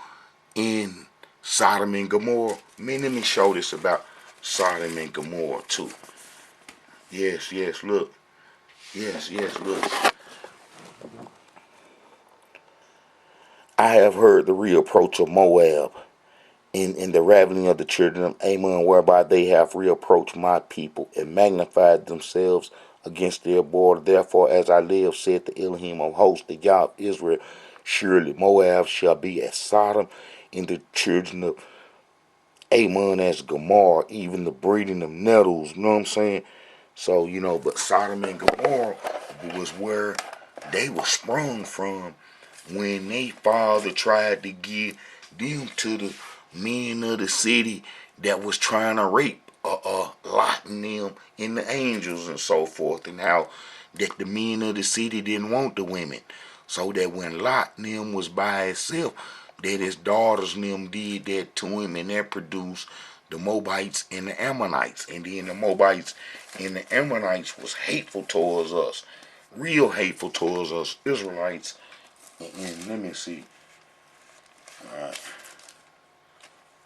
in Sodom and Gomorrah. Man, let me show this about Sodom and Gomorrah too. Yes, look. Yes, look. I have heard the reapproach of Moab in the ravening of the children of Ammon, whereby they have reapproached my people and magnified themselves against their border. Therefore, as I live, said the Elohim of hosts, the Yah of Israel, surely Moab shall be as Sodom, and the children of Ammon as Gomorrah, even the breeding of nettles. You know what I'm saying? So, but Sodom and Gomorrah was where they were sprung from when they father tried to give them to the men of the city that was trying to rape Lot and them and the angels and so forth, and how that the men of the city didn't want the women. So that when Lot and them was by himself, that his daughters and them did that to him, and that produced the Moabites and the Ammonites. And then the Moabites and the Ammonites was hateful towards us, real hateful towards us Israelites. And let me see. Alright.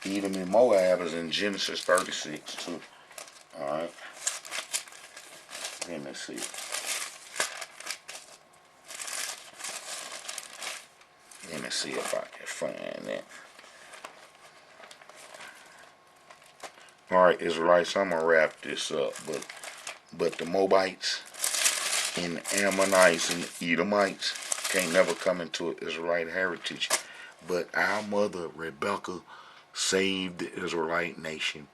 Edom and Moab is in Genesis 36 too. Alright. Let me see. Let me see if I can find that. Alright, Israelites, I'm gonna wrap this up. But the Moabites and the Ammonites and the Edomites can't never come into an Israelite heritage. But our mother, Rebekah, saved the Israelite nation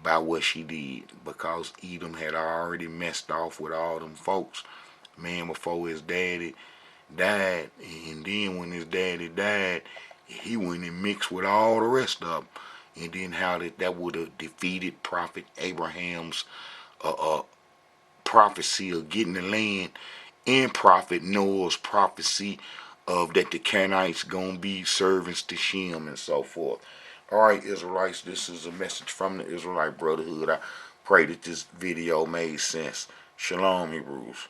by what she did, because Edom had already messed off with all them folks, man, before his daddy died. And then when his daddy died, he went and mixed with all the rest of them. And then how that would have defeated Prophet Abraham's prophecy of getting the land, and Prophet Noah's prophecy of that the Canaanites gonna be servants to Shem and so forth. Alright, Israelites, this is a message from the Israelite Brotherhood. I pray that this video made sense. Shalom, Hebrews.